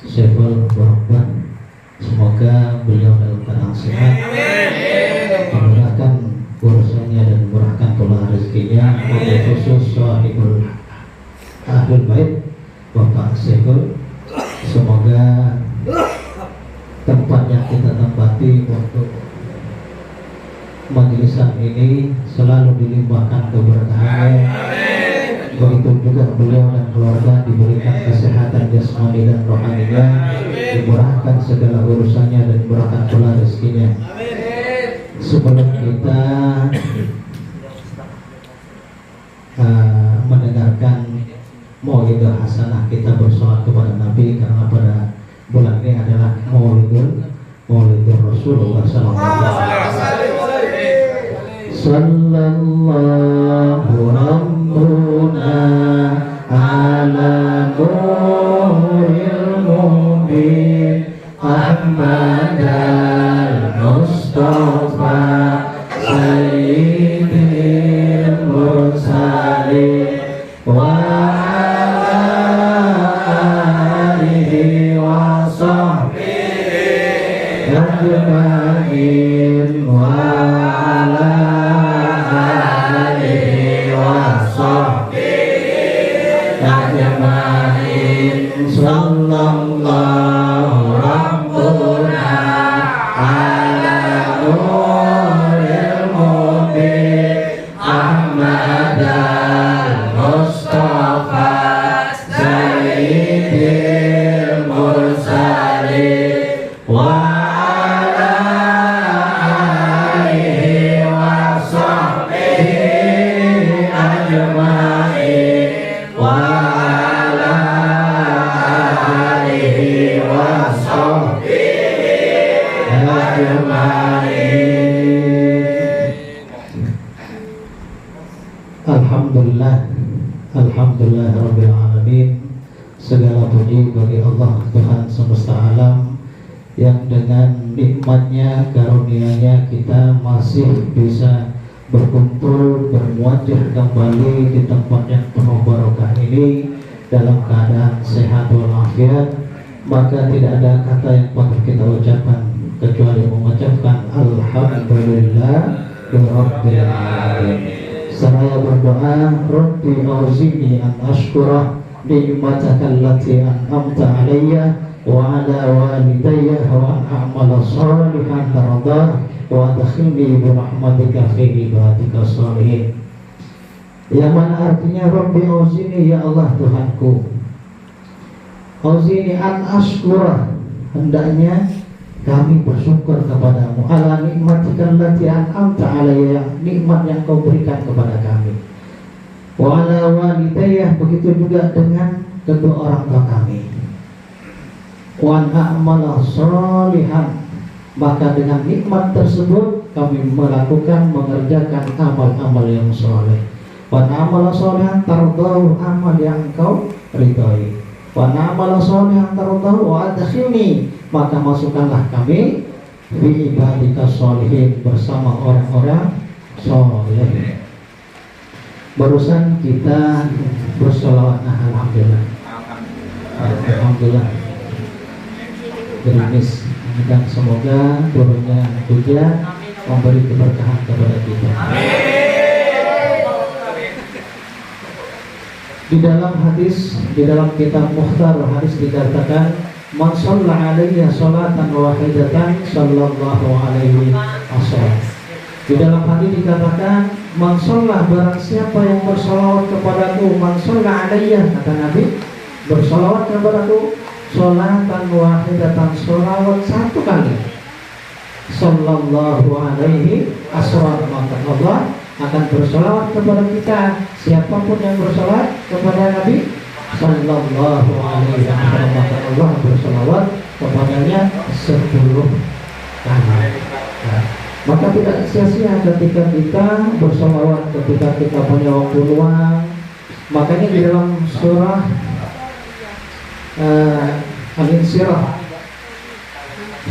Syekhul Barokah, semoga beliau dalam keadaan sehat, dimurahkan urusannya dan dimurahkan pula rezekinya. Untuk khusus sahibul ahlul bait Bapak Syekhul, semoga tempat yang kita tempati untuk majlisan ini selalu dilimpahkan keberkahannya. Begitu juga beliau dan keluarga diberikan kesehatan jasmani dan rohaninya, dimurahkan segala urusannya dan dimurahkan pula rezekinya. Sebelum kita mendengarkan Maulidah Hasanah, kita bersolat kepada Nabi, karena pada bulan ini adalah Maulidur Rasulullah sallallahu alaihi wasallam. Sallallahu rabbuna ala nuril mubin Ahmad al-Mustafa sayyidil mursalin wa ala alihi wa sahbihi ajma'in wa ala sallallahu rabbuna ala nuril mubin Ahmad al-Mustafa sayyidil mursalin wa ala alihi wa sahbihi ajma'in wa Alhamdulillah, alhamdulillah rabbil alamin. Segala puji bagi Allah Tuhan semesta alam yang dengan nikmatnya, karunia-Nya kita masih bisa berkumpul, bermuajah kembali di tempat yang penuh barokah ini dalam keadaan sehat walafiat. Maka tidak ada kata yang patut kita ucapkan kecuali mengucapkan alhamdulillah rabbil alamin. Saya berdoa, Rabbi auzini an ashkura ni'mataka allati an'amta alayya wa ala walidayya wa an a'mala salihan tardah wa adkhilni bi rahmatika fi ibadika shalihin. Yang mana artinya Rabbi auzini, ya Allah Tuhanku, auzini an ashkura, hendaknya kami bersyukur kepadamu ala nikmatika allati an'amta alayya, nikmat yang kau berikan kepada kami, wa ala walidayya, begitu juga dengan kedua orang tua kami, wa na'mala shalihan, maka dengan nikmat tersebut kami melakukan, mengerjakan amal-amal yang saleh. Wa na'mala shalihan tardahu, amal yang kau ridhai. Wa na'mala shalihan tardahu wa adkhilni, maka masukkanlah kami fi ibadika sholihin, bersama orang-orang soleh. Barusan kita bersolawat, alhamdulillah, alhamdulillah gerimis, dan semoga turunnya hujan memberi keberkahan kepada kita. Di dalam hadis, di dalam kitab Mukhtar hadis dikatakan, man shalla alayya sholatan wahidatan sallallahu alaihi wasallam. Di dalam hadis dikatakan, man shalla, barang siapa yang bersolawat kepadaku, man shalla alayya, kata Nabi, bersolawat kepadaku sholatan wahidatan, sholawat satu kali, sallallahu alaihi wasallam, maka Allah akan bersolawat kepada kita. Siapapun yang bersolawat kepada Nabi Sallallahu Alaihi Wasallam, maka Allah bersolawat kepadanya 10 kali. Nah, maka tidak sia-sia ketika kita bersolawat, ketika kita punya waktu luang. Makanya di dalam surah Al-Insyirah,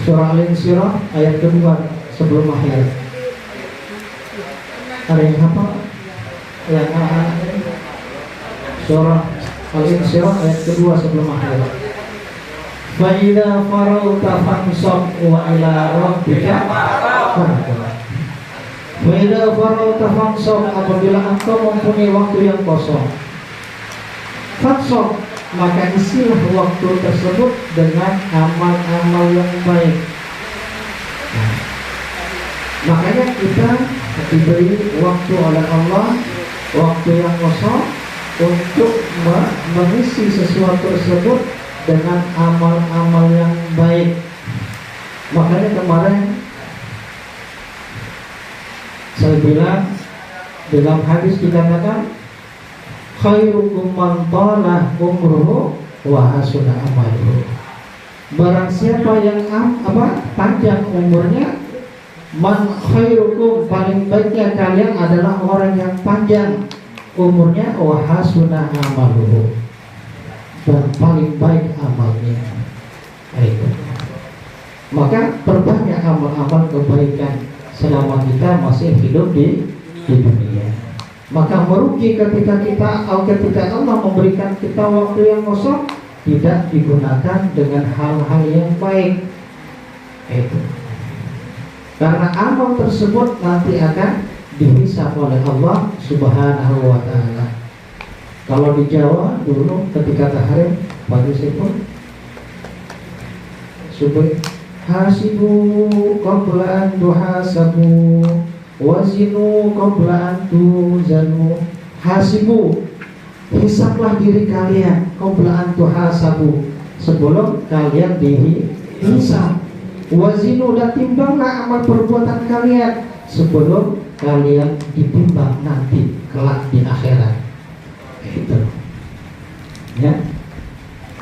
surah Al-Insyirah ayat kedua sebelum akhir, ada yang apa? Yang surah Al-Insyirah ayat kedua sebelum akhir. Fa idza faragta fansab wa ila rabbika farghab. Fa idza faragta fansab, apabila engkau mempunyai waktu yang kosong, fansab, maka isilah waktu tersebut dengan amal-amal yang baik. Nah, makanya kita diberi waktu oleh Allah, waktu yang kosong, untuk mengisi sesuatu tersebut dengan amal-amal yang baik. Makanya kemarin saya bilang dalam hadis dikatakan khairukum man tala umruhu wa hasuna amaluhu. Barang siapa yang panjang umurnya, man khairukum, paling baiknya kalian adalah orang yang panjang umurnya, wa hasuna amaluhu, dan paling baik amalnya. Itu. Maka perbanyak amal-amal kebaikan selama kita masih hidup di dunia. Maka merugi ketika Allah memberikan kita waktu yang kosong tidak digunakan dengan hal-hal yang baik. Itu. Karena amal tersebut nanti akan dihisab oleh Allah Subhanahu wa ta'ala. Kalau di Jawa dulu ketika tahrim pagi subuh hasibu qabla an tuhasabu wazinu qabla an tuzanu. Hasibu, hisablah diri kalian, qabla an tuhasabu, sebelum kalian dihisab. Wazinu, dan timbanglah amal perbuatan kalian sebelum kalian ditimbang nanti kelak di akhirat. Itu. Ya.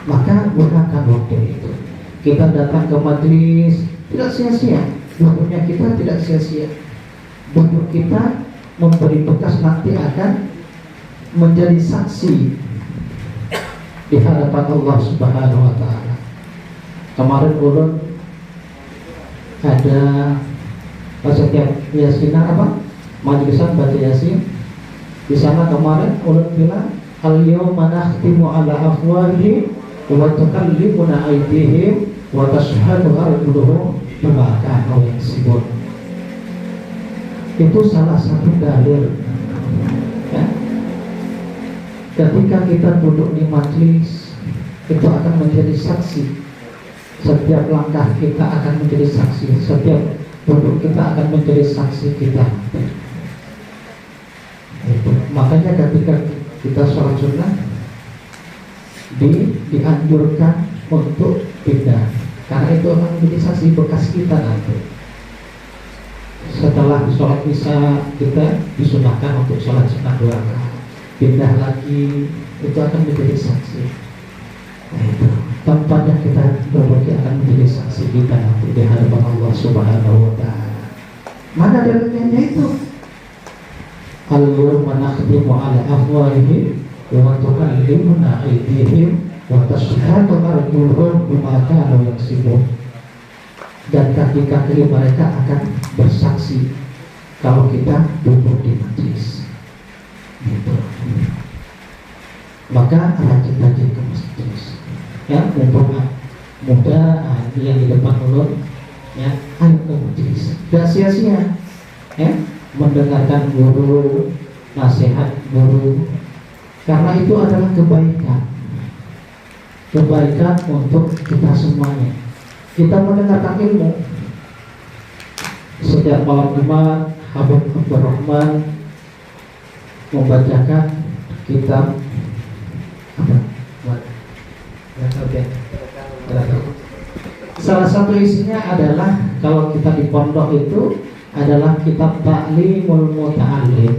Maka gunakan waktu itu. Kita datang ke majelis tidak sia-sia. Waktunya kita tidak sia-sia. Waktu kita memberi bekas nanti akan menjadi saksi di hadapan Allah Subhanahu wa ta'ala. Kemarin ulun ada setiap yasinan majlisan baca yasin. Di sana kemarin ulun bilang al-yawma nakhtimu ala afwahihim wa tukallimuna aydihim wa tashhadu arjuluhum bima kanu yaksibun. Itu salah satu dalil, ya. Ketika kita duduk di majlis, itu akan menjadi saksi. Setiap langkah kita akan menjadi saksi. Setiap duduk kita akan menjadi saksi kita. Itu. Makanya ketika kita sholat sunnah dianjurkan untuk pindah, karena itu akan menjadi saksi bekas kita nanti. Setelah sholat isya kita disunahkan untuk sholat sunnah 2 rakaat, pindah lagi, itu akan menjadi saksi. Nah, itu tempat yang kita berbagi akan menjadi saksi kita nanti di hadapan Allah Subhanahu wa ta'ala. Mana dalilnya itu? Al-yawma nakhtimu ala afwahihim wa tukallimuna aydihim wa tashhadu arjuluhum bima kanu yaksibun. Dan kaki-kaki mereka akan bersaksi kalau kita duduk di majlis. Gitu. Maka rajin-rajin ke majlis. Ya, mumpung muda yang di depan ulun, ya, ayo ke majlis. Tidak sia-sia, ya, mendengarkan guru, nasihat guru, karena itu adalah kebaikan untuk kita semuanya. Kita mendengarkan ilmu. Setiap malam Jumat Habib Abdurrahman membacakan kitab salah satu isinya adalah kalau kita di pondok itu adalah kitab Ta'limul Muta'allim.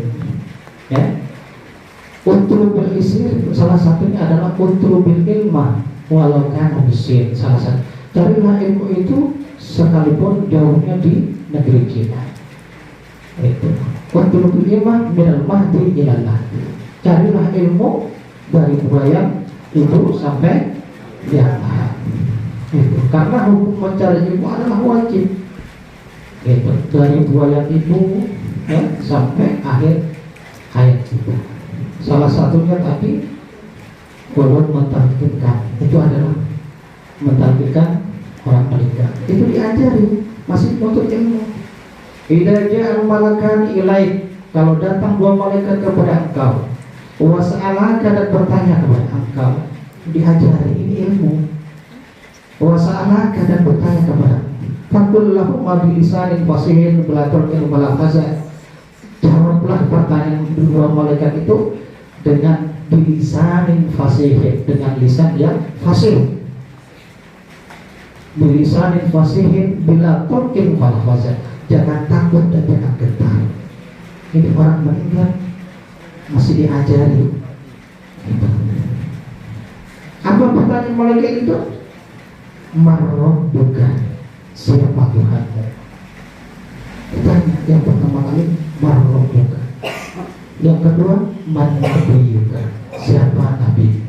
Ya. Utlubil isir salah satunya adalah utlubil ilmah walau kana bisin, salah satu. Carilah ilmu itu sekalipun jauhnya di negeri Cina. Itu. Utlubil ilmah minal mahdi ilal lahdi. Carilah ilmu dari buaya ibu sampai yang lahir. Itu. Karena hukum mencari ilmu adalah wajib. Itu. Dari buaya ibu ya, sampai akhir hayat kita. Salah satunya tapi ulun mentarikkan itu adalah mentarikkan orang meninggal. Itu diajari masih untuk ilmu. Idza ja'a malakan ilaik, kalau datang dua malaikat kepada engkau, wasa'alaka dan bertanya kepada engkau, diajari ini ilmu. Wasa'alaka dan bertanya kepada, faqul lahum bi lisanin fasihin belatul ilmu lafazan. Jawablah pertanyaan dua malaikat itu dengan bilisanin fasihin, dengan lisan yang fasih. Bilisanin fasihin bila turkin falfazan, jangan takut dan jangan gentar. Ini orang meninggal masih diajari. Gitu. Apa pertanyaan malaikat itu? Marrabbuka, siapa Tuhanmu? Ditanya yang pertama kali Marrabbuka. Yang kedua man nabiyuka, siapa nabi?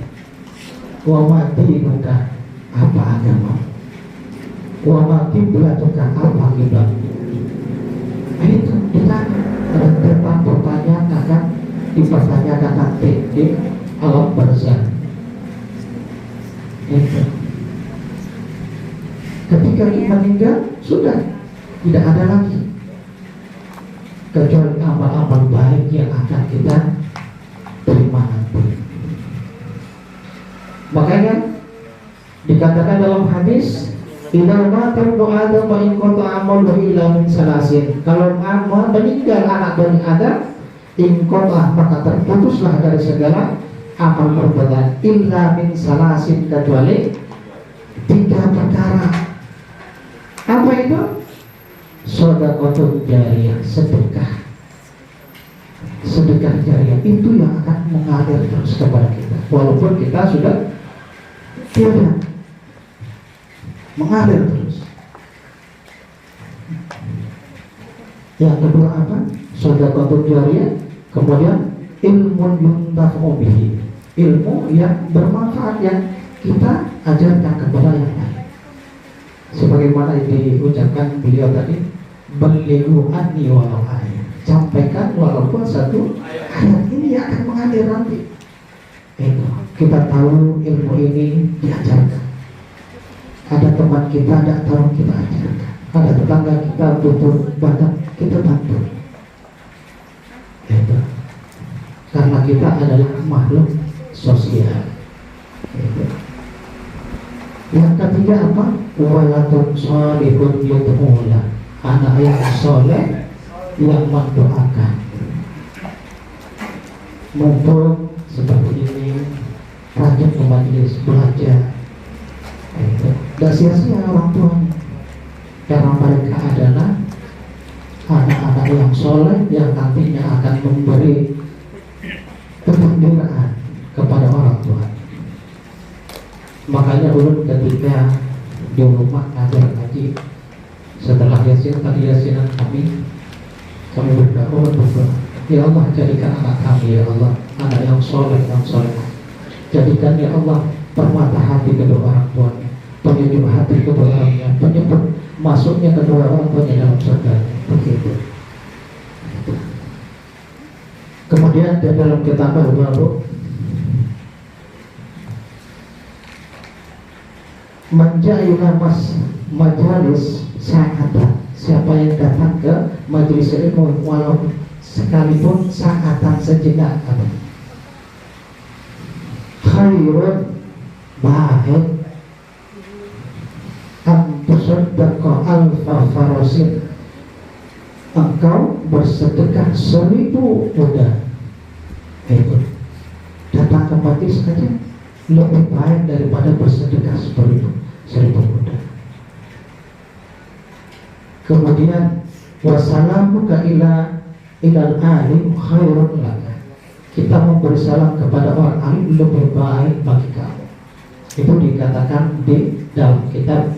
Wa ma dinuka, apa agama? Wa ma qiblatuka, apa kiblat? Itu ditanya. Dan tentang pertanyaan akan dipertanyakan nanti di alam barzakh. Itu. Ketika kita meninggal sudah tidak ada lagi kecuali amal-amal baik yang akan kita terima nanti. Makanya dikatakan dalam hadis, idza mata ibnu adam wa in qata amaluhu illa min salasin. Kalau meninggal anak Bani Adam, in qata maka terputuslah dari segala amal perbuatan illa min salasin, kecuali 3 perkara. Apa itu? Shadaqatun jariyah, sedekah. Sedekah jariyah itu yang akan mengalir terus kepada kita, walaupun kita sudah tiada, mengalir terus. Yang kedua apa? Shadaqatun jariyah. Kemudian ilmu yuntafa'u bihi, ilmu yang bermanfaat yang kita ajarkan kepada yang lain. Sebagaimana diucapkan beliau tadi, balighu anni walau ayat, sampaikan walaupun satu ayat. Ini akan mengalir nanti. Itu kita tahu ilmu ini diajarkan. Ada teman kita tidak tahu, kita ajarkan. Ada tetangga kita butuh bantuan, kita bantu. Itu karena kita adalah makhluk sosial. Itu. Yang ketiga apa? Walatun sholihun yud'ula, anak yang soleh yang mendoakan. Mumpung seperti ini, rajin ke majelis belajar. Dan sia-sia orang tuanya, karena mereka adalah anak-anak yang soleh yang nantinya akan memberi kegembiraan kepada orang tua. Makanya ulun ketika di rumah ngajar ngaji, setelah yasin tadi yasinan kami berdoa, ya Allah jadikan anak kami, ya Allah anak yang soleh, jadikan ya Allah permata hati kedua orang tuanya, penyujuk hati kedua orangnya, penyebut masuknya kedua orang tuanya dalam surga. Begitu. Kemudian di dalam kitab baru menjayulah majalis sa'atan, siapa yang datang ke majelis ilmu walau sekalipun sa'atan sejenak. Khairun baik antusaddaqa alfa farasin, engkau bersedekah 1000 kuda. Datang ke majelis saja lebih baik daripada bersedekah 1000 kuda. Kemudian Wassalamuka ilal alim khairun laka. Kita memberi salam kepada orang alim lebih baik bagi kamu. Itu dikatakan di dalam kitab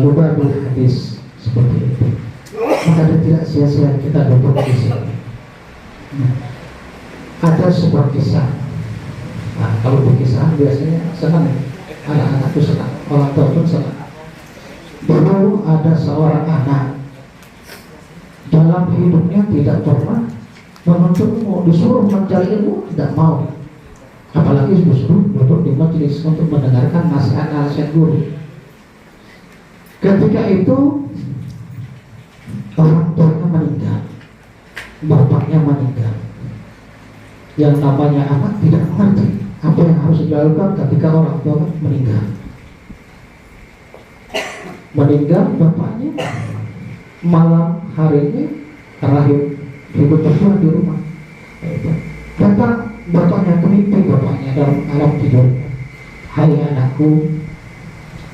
Lubabul Hadis seperti itu. Maka tidak sia-sia kita duduk di sini. Ada sebuah kisah. Nah, kalau berkisah biasanya senang, anak-anak itu senang, orang tua pun senang. Dulu ada seorang anak dalam hidupnya tidak pernah menuntut ilmu, disuruh mencari ilmu tidak mau, apalagi disuruh duduk di majelis untuk mendengarkan nasihat-nasihat guru. Ketika itu orang tuanya meninggal, bapaknya meninggal. Yang namanya anak tidak mengerti apa yang harus dilakukan ketika orang tua meninggal. Meninggal bapaknya, malam harinya terakhir hidup berdua di rumah. Datang bapaknya ke mimpi bapaknya dalam alam tidur. Hai anakku,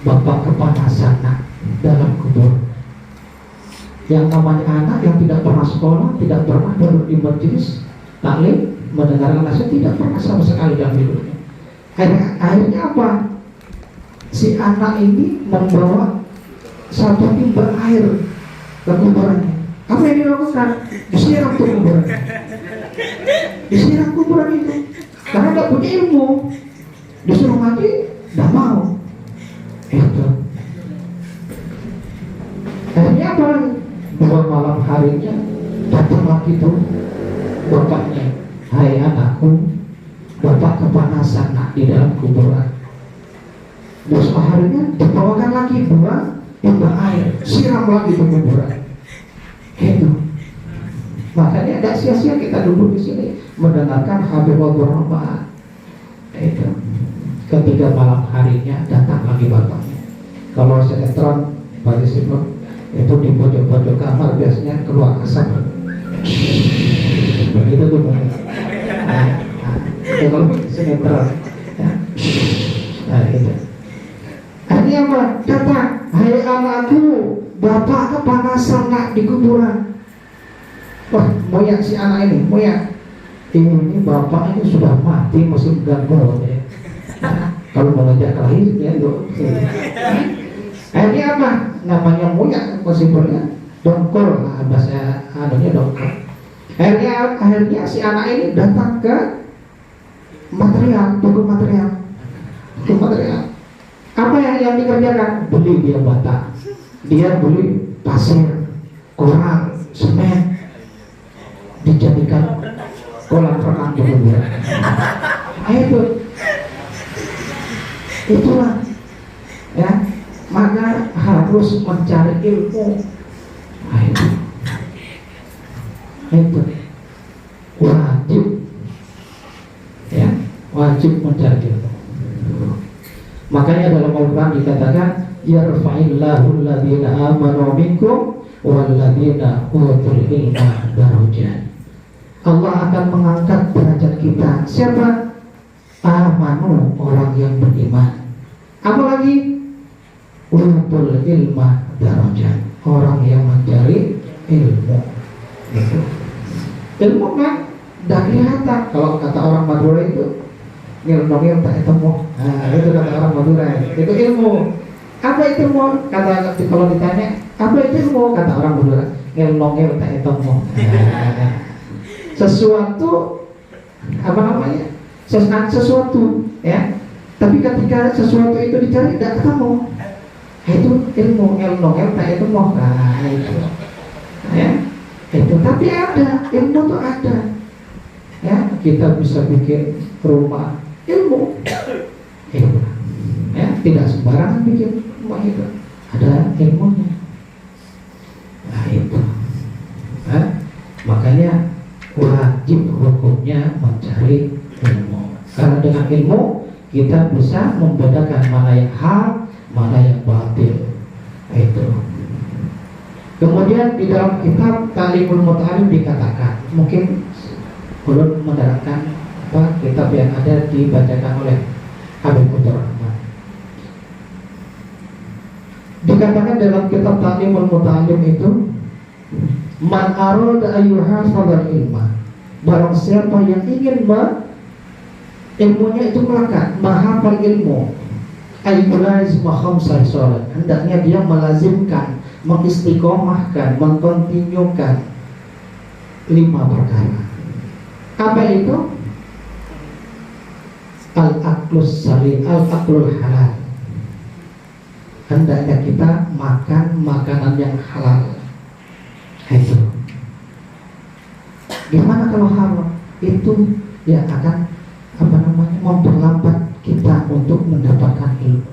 bapak kepanasan nak dalam kubur. Yang namanya anak yang tidak pernah sekolah, tidak pernah duduk di majelis taklim, mendengarkan nasihat, tidak pernah sama sekali dalam hidupnya. Akhirnya apa? Si anak ini membawa satu timba air ke kuburannya. Apa yang dilakukan? Disiram ke kuburan. Disiram kuburan itu karena tidak punya ilmu. Disuruh mati, tidak mau. Itu. Akhirnya apa lagi? Dua malam harinya datang lagi tuh bapaknya. Hai anakku, bapak kepanasan nak di dalam kuburan. Besok harinya dibawakan lagi dua timba air, siram lagi ke kuburan. Gitu. Makanya tidak sia-sia kita duduk di sini mendengarkan Habibur Rahman. Itu. Ketika malam harinya datang lagi bapaknya. Kalau sinetron bagi sinetron itu di pojok-pojok kamar biasanya keluar asap. Begitu tuh. Kalau sinetron. Nah, itu. Akhirnya apa? Datang, hai anakku, bapak kepanasan nak di kuburan. Wah, moyak si anak ini, moyak. Ini bapak ini sudah mati masih ganggu ya. Kalau mau ngajak lahir ya dong. Akhirnya apa? Namanya moyak masih punya dongkol, nah, bahasa anunya dongkol. Akhirnya si anak ini datang ke material, toko material. Apa yang dikerjakan? Beli dia bata, dia beli pasir, koran, semen, dijadikan kolam renang di kuburan. Itulah ya, maka harus mencari ilmu. Itu wajib ya, wajib mencari ilmu. Makanya dalam Al-Quran dikatakan yarfa'illahu alladhina amanu minkum walladhina utul ilma darajat. Allah akan mengangkat derajat kita. Siapa? Amanu, orang yang beriman. Apalagi utul ilma darajat, orang yang mencari ilmu. Itu. Ilmu kan tidak kelihatan. Kalau kata orang Madura itu ngil-ngil tak ketemu. Nah, itu kata orang Madura. Itu ilmu. Apa itu ilmu? Kata kalau ditanya, apa itu ilmu? Kata orang Madura, ngil-ngil tak ketemu. Nah, sesuatu apa namanya? Sesuatu ya. Tapi ketika sesuatu itu dicari tidak ketemu. Itu ilmu, ngil-ngil tak ketemu. Nah, itu. Ya. Itu tapi ada, ilmu tuh ada. Ya, kita bisa bikin rumah ilmu. Ya, tidak sembarangan bikin rumah itu. Ada ilmunya. Nah, itu. Nah, makanya wajib hukumnya mencari ilmu. Karena dengan ilmu kita bisa membedakan mana yang hak, mana yang batil. Itu. Kemudian di dalam kitab Talimul Muta'alim dikatakan, mungkin belum menerangkan apa kitab yang ada dibacakan oleh Habibur Rahman. Dikatakan dalam kitab Ta'limul Muta'allim itu, man arada ayyuhafadhal ilma, barang siapa yang ingin ilmunya itu melekat, menghafal ilmu, ayyulazim khamsa sholat, hendaknya dia melazimkan, mengistiqomahkan, mengkontinyukan 5 perkara. Apa itu? Al-aqlus salim, al-aqlul halal. Hendaknya kita makan makanan yang halal. Itu. Gimana kalau haram? Itu yang akan memperlambat kita untuk mendapatkan ilmu.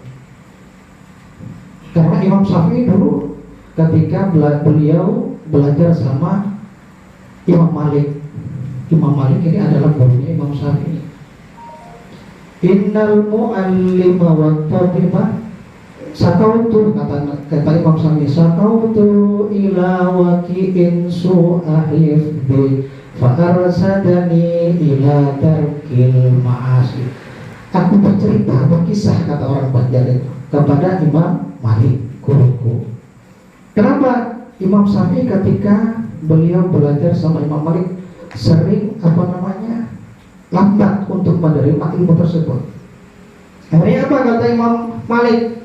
Karena Imam Syafi'i dulu ketika beliau belajar sama Imam Malik ini adalah gurunya Imam Syafi'i. Innal mu'allima wa tabiba sakautu, kata Imam Syafi'i, sakautu ila waki'in su'ahifdi fa'arsadani ila tarkil ma'asi. Aku berkisah, kata orang Banjar itu, kepada Imam Malik, guruku. Kenapa? Imam Syafi'i ketika beliau belajar sama Imam Malik sering lambat untuk menerima ilmu tersebut. Akhirnya apa kata Imam Malik?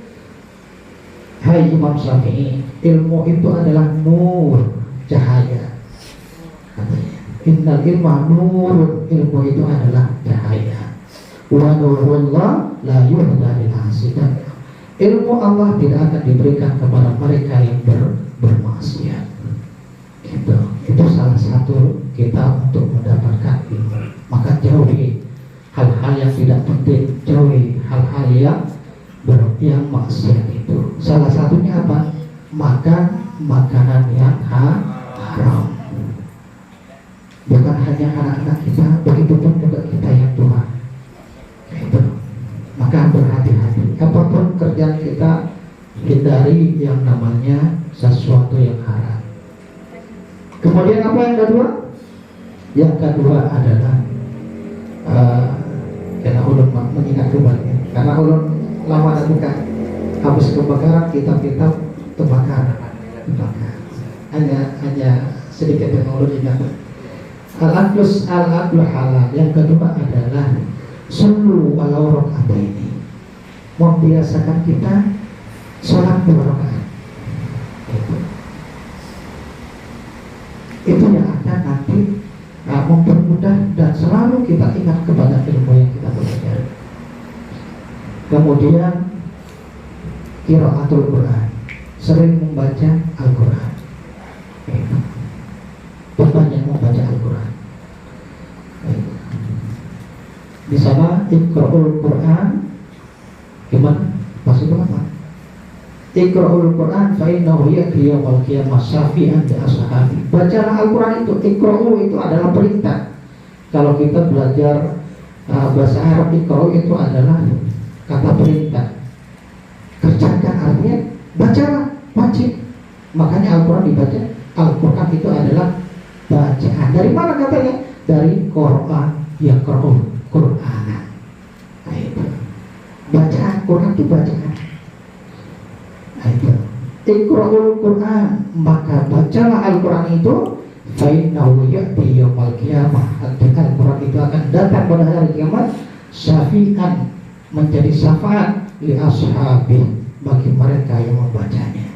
Hai Imam Syafi'i, ilmu itu adalah nur, cahaya. Katanya, innal ilma nurun, ilmu itu adalah cahaya. Wa nurullah la yuhda lil hasidin. Ilmu Allah tidak akan diberikan kepada mereka yang bermaksiat. Itu salah satu kita untuk mendapatkan ilmu. Maka jauhi hal-hal yang tidak penting, jauhi hal-hal yang maksiat itu. Salah satunya apa? Makan makanan yang haram. Bukan hanya anak-anak kita, begitupun juga kita yang tua. Itu. Maka berhati-hati. Apapun kerjaan kita, hindari yang namanya sesuatu yang haram. Kemudian apa yang kedua? Yang kedua adalah karena ulun mengingat kembali, karena ulun lama bukan habis kebakaran, kitab-kitab terbakar. Hanya sedikit yang ulun ingat. Al-aqlus al-aqlu halal. Yang kedua adalah sulu walau rakaataini, membiasakan kita sholat 2 rakaat. Itu yang akan nanti mempermudah dan selalu kita ingat kepada ilmu yang kita pelajari. Kemudian qiraatul Quran, sering membaca Al-Quran. Banyak membaca Al-Quran. Di sana iqra'ul Quran, gimana? Maksudnya apa? Iqra'ul Quran fa innahu ya'ti yaumil qiyamah syafi'an li ashabi. Bacalah Al-Quran itu. Iqra'u itu adalah perintah. Kalau kita belajar bahasa Arab, iqra'u itu adalah kata perintah. Kerjakan, artinya bacalah, wajib. Makanya Al-Quran dibaca. Al-Quran itu adalah bacaan. Dari mana katanya? Dari Quran, yaqra'u Qur'anan. Nah, itu. Bacaan Quran itu bacaan. Iqra'ul Quran, maka bacalah Al-Quran itu. Fa innahu ya'ti yaumil qiyamah. Al-Quran itu akan datang pada hari kiamat syafi'an, menjadi syafaat li ashabi, bagi mereka yang membacanya.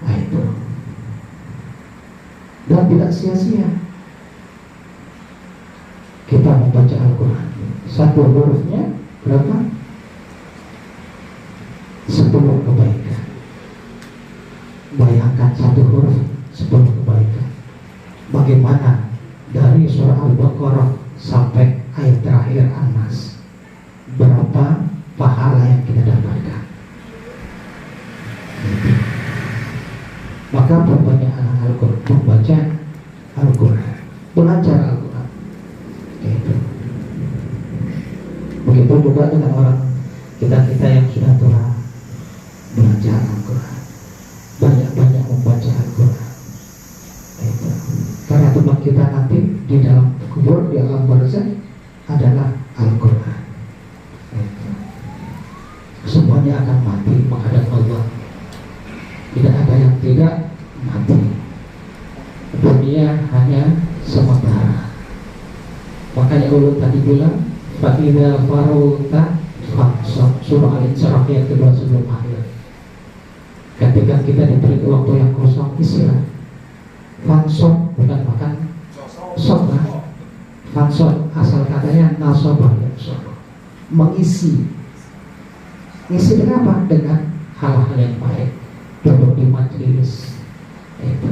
Nah, itu. Dan tidak sia-sia kita membaca Al-Quran. Satu hurufnya berapa? 10 kebaikan. Bayangkan satu huruf 10 kebaikan. Bagaimana dari surah Al-Baqarah sampai ayat terakhir An-Nas, berapa pahala yang kita dapatkan? Maka perbanyakan Al-Quran, membaca Al-Quran, belajar Al-Quran. Gitu. Begitu juga dengan orang kita yang sudah tua, belajar Al-Quran, banyak-banyak membaca Al-Quran. Gitu. Karena tempat kita nanti di dalam kubur, di alam barzakh adalah Al-Quran. Gitu. Semuanya akan mati menghadap Allah. dulu tadi bilang Fa'idha farauta fansab, surah Al-Insyirah ayat kedua sebelum akhir. Ketika kita diberi waktu yang kosong, istirahat. Fansab bukan makan sholat. Fansab asal katanya nasabah, mengisi. Ngisi dengan apa? Dengan hal-hal yang baik, duduk di majelis. Itu.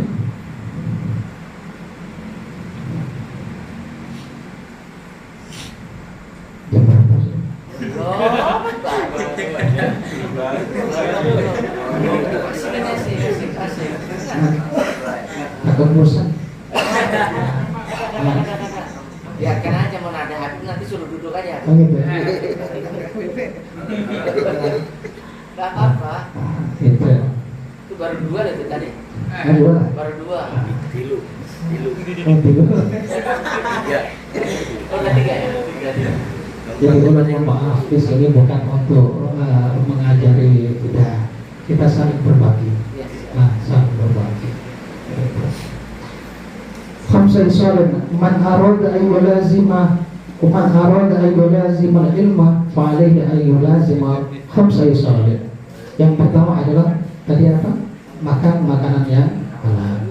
Jam berapa sih? Agak bosan. Biarkan aja, mau ada habis nanti suruh duduk aja. Oh gitu. Gak apa-apa. Itu. Itu baru 2 itu tadi. Dua. Baru 2. Tilu. Oh tiga. Ya. Oh udah 3 ya? Udah 3. Jadi mohon maaf, di sini bukan untuk mengajari kita saling berbagi. Iya. Nah, saling berbagi. Khamsa risalah man arada ay yulazima man arada ay yulazima al-ilma fa alayhi ay yulazima khamsa risalah. Yang pertama adalah tadi apa? Makan makanan yang halal.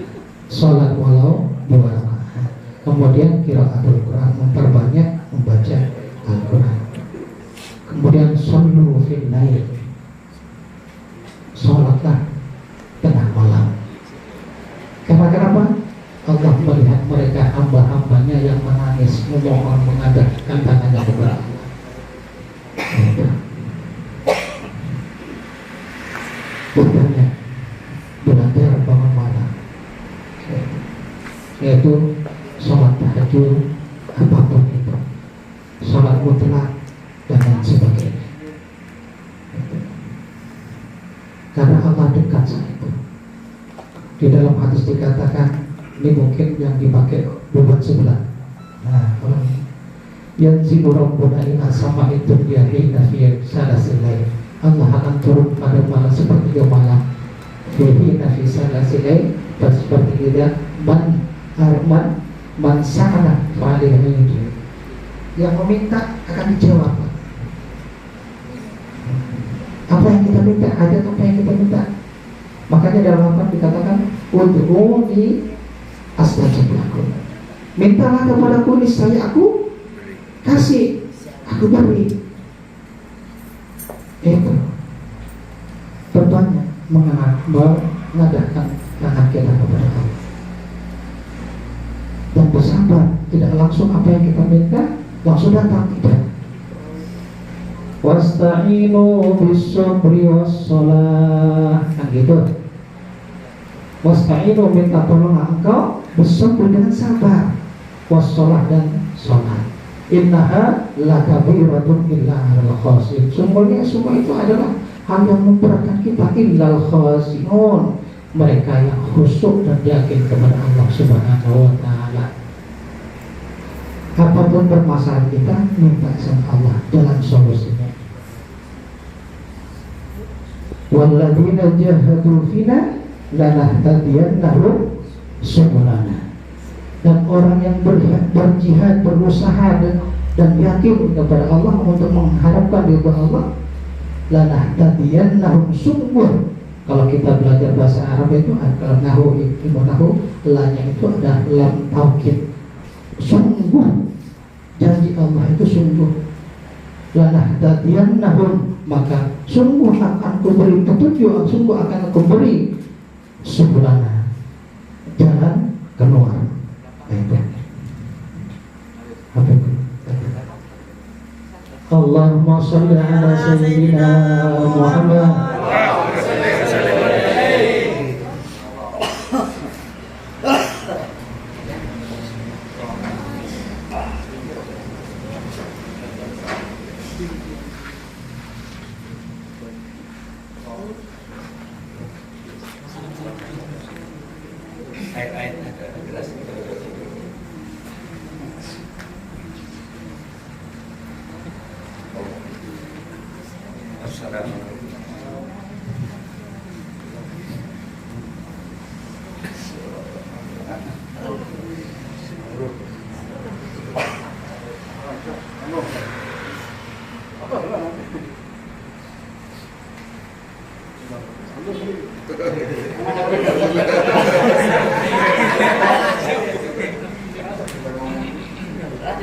Salat walau 2 rakaat. Kemudian qiraatul Quran, memperbanyak membaca Al-Quran. Kemudian sallu fil lail, salatlah tengah malam. Karena kenapa? Allah melihat mereka hamba-hambanya yang menangis, memohon, mengadakan tangannya kepada Allah. Bertanya, belajar bangun malam, yaitu sholat tahajud, apapun itu, sholat mutlak dan lain sebagainya. Karena Allah dekat saat itu. Di dalam hadis dikatakan, ini mungkin yang dipakai buat sebelah. Nah, kalau yang zimu rabbuna ila sama itu dia hina fi salasil lail. Allah akan turun pada malam sepertiga malam. Fi hina fi salasil lail, sepertiga man arman man sa'ala fa'alaihi. Yang meminta akan dijawab. Apa yang kita minta, ada apa yang kita minta. Makanya dalam Al-Quran dikatakan ud'uni astajib lakum. Mintalah kepadaku, niscaya aku kasih, aku beri. Itu berbanyak mengadakan tangan kita kepada Allah dan bersabar. Tidak langsung apa yang kita minta langsung datang, tidak. Wasta'inu bis-sabri was-shalah, kan gitu. Wasta'inu, minta tolong engkau bersabri dengan sabar, was-shalah dan sholat. Innaha lakabiratun illa 'alal khashin. Sungguhnya semua itu adalah hal yang memberatkan kita, illal khashinun, mereka yang khusyuk dan yakin kepada Allah Subhanahu wa taala. Apapun permasalahan kita, minta sama Allah, jalan solusinya. Walladzina jahadu fina lanahtadiyannahum subulana. Dan orang yang berjihad, berusaha dan yakin kepada Allah untuk mengharapkan ridha Allah, lanahtadiyannahum, sungguh. Kalau kita belajar bahasa Arab itu kalau nahu, ilmu nahu, lanya itu ada lam taukid. Sungguh, janji Allah itu sungguh. Lanahtadiyannahum, maka sungguh akan kuberi petunjuk, sungguh akan kuberi subulana, jalan keluar. Apa itu? Allahumma shalli ala sayyidina Muhammad. Ayat-ayat jelas. Assalamualaikum.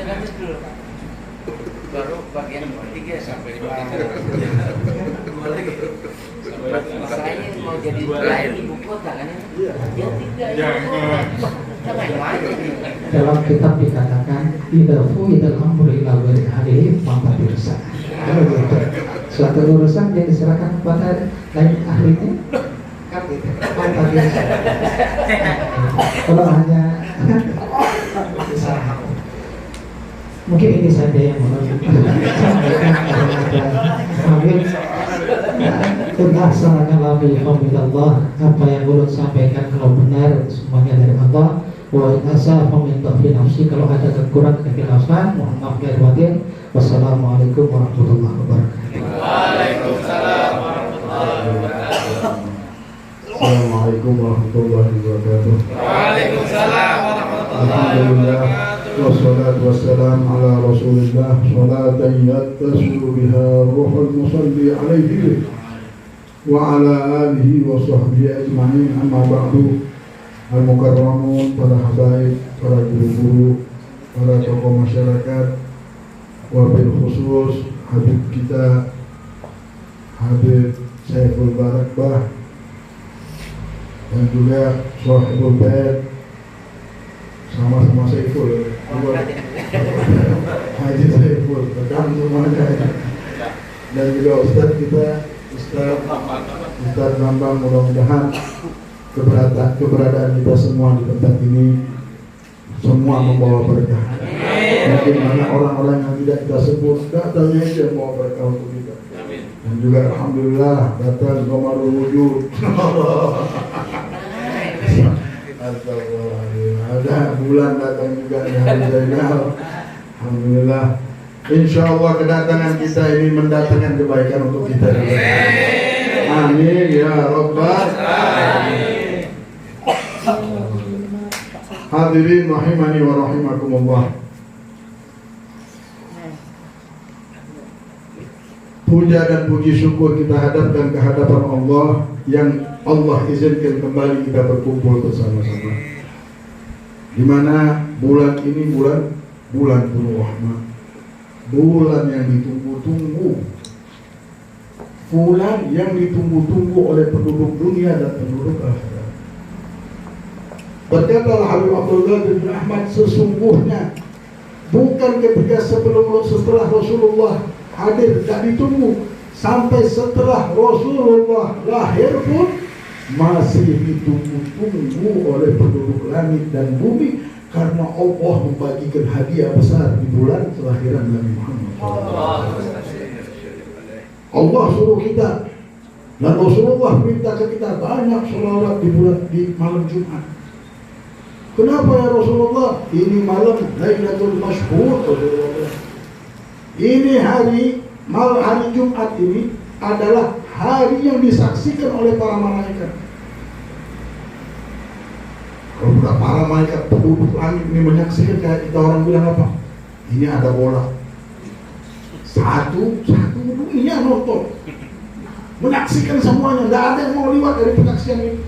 Lanjut dulu. Baru bagian ketiga sampai di masalahnya mau jadi lain ibu kota kan ya? Ya tidak ibu kota. Dalam kitab dikatakan idza fuidal amru ila ghairi ahlihi maka dirsa. Suatu urusan yang diserahkan kepada lain ahlinya kan gitu. Maka dirsa. Kalau hanya mungkin ini saja yang mau sampaikan kepada Amin. Sudah sangat alhamdulillah apa yang ulun sampaikan kalau benar semuanya dari Allah. Wa asa faminta fi nafsi, kalau ada kekurangan kekhilafan mohon maaf lahir batin. Wassalamualaikum warahmatullahi wabarakatuh. Waalaikumsalam warahmatullahi wabarakatuh. Assalamualaikum warahmatullahi wabarakatuh. Waalaikumsalam warahmatullahi Alhamdulillah wabarakatuh. wassalatu wassalamu ala Rasulillah salatan yattasilu biha ruhul musalli alaihi wa ala alihi wa sahbihi ajma'in, amma ba'du. Al-mukarramun, para habaib, para guru-guru, para tokoh masyarakat, wabil khusus Habib kita Habib Saiful Barakbah dan juga Sohibul Bait, sama-sama Saiful Haji Saiful, rekam semuanya, dan juga Ustaz kita Ustaz Bambang, mudah-mudahan keberadaan kita semua di tempat ini semua membawa berkah. Mungkin banyak orang-orang yang tidak kita sebut datangnya itu yang membawa berkah untuk kita. Dan juga alhamdulillah datang Qamarul Wujud. Astagfirullahaladzim. Ada bulan datang juga di hari Zainal. Alhamdulillah. Insya Allah kedatangan kita ini mendatangkan kebaikan untuk kita. Amin ya Rabbal alamin. Hadirin rahimani wa rahimakumullah. Puja dan puji syukur kita hadapkan ke hadapan Allah yang Allah izinkan kembali kita berkumpul bersama-sama. Di mana bulan ini bulan penuh rahmat. Bulan yang ditunggu-tunggu. Bulan yang ditunggu-tunggu oleh penduduk dunia dan penduduk akhirat. Berkatalah Habib Abdullah bin Ahmad, sesungguhnya bukan ketika setelah Rasulullah hadir, tidak ditunggu sampai setelah Rasulullah lahir pun masih ditunggu-tunggu oleh penduduk langit dan bumi, karena Allah membagikan hadiah besar di bulan kelahiran Nabi Muhammad. Allah suruh kita dan Rasulullah minta ke kita banyak sholawat di malam Jumat. Kenapa ya Rasulullah? Ini malam Lailatul Masyhur Rasulullah. Ini hari Jumat ini adalah hari yang disaksikan oleh para malaikat. Kalau para malaikat penduduk langit ini menyaksikan, kayak kita orang bilang apa? Ini ada bola. Satu dunia nonton, menyaksikan semuanya, tidak ada yang mau lewat dari penyaksian ini.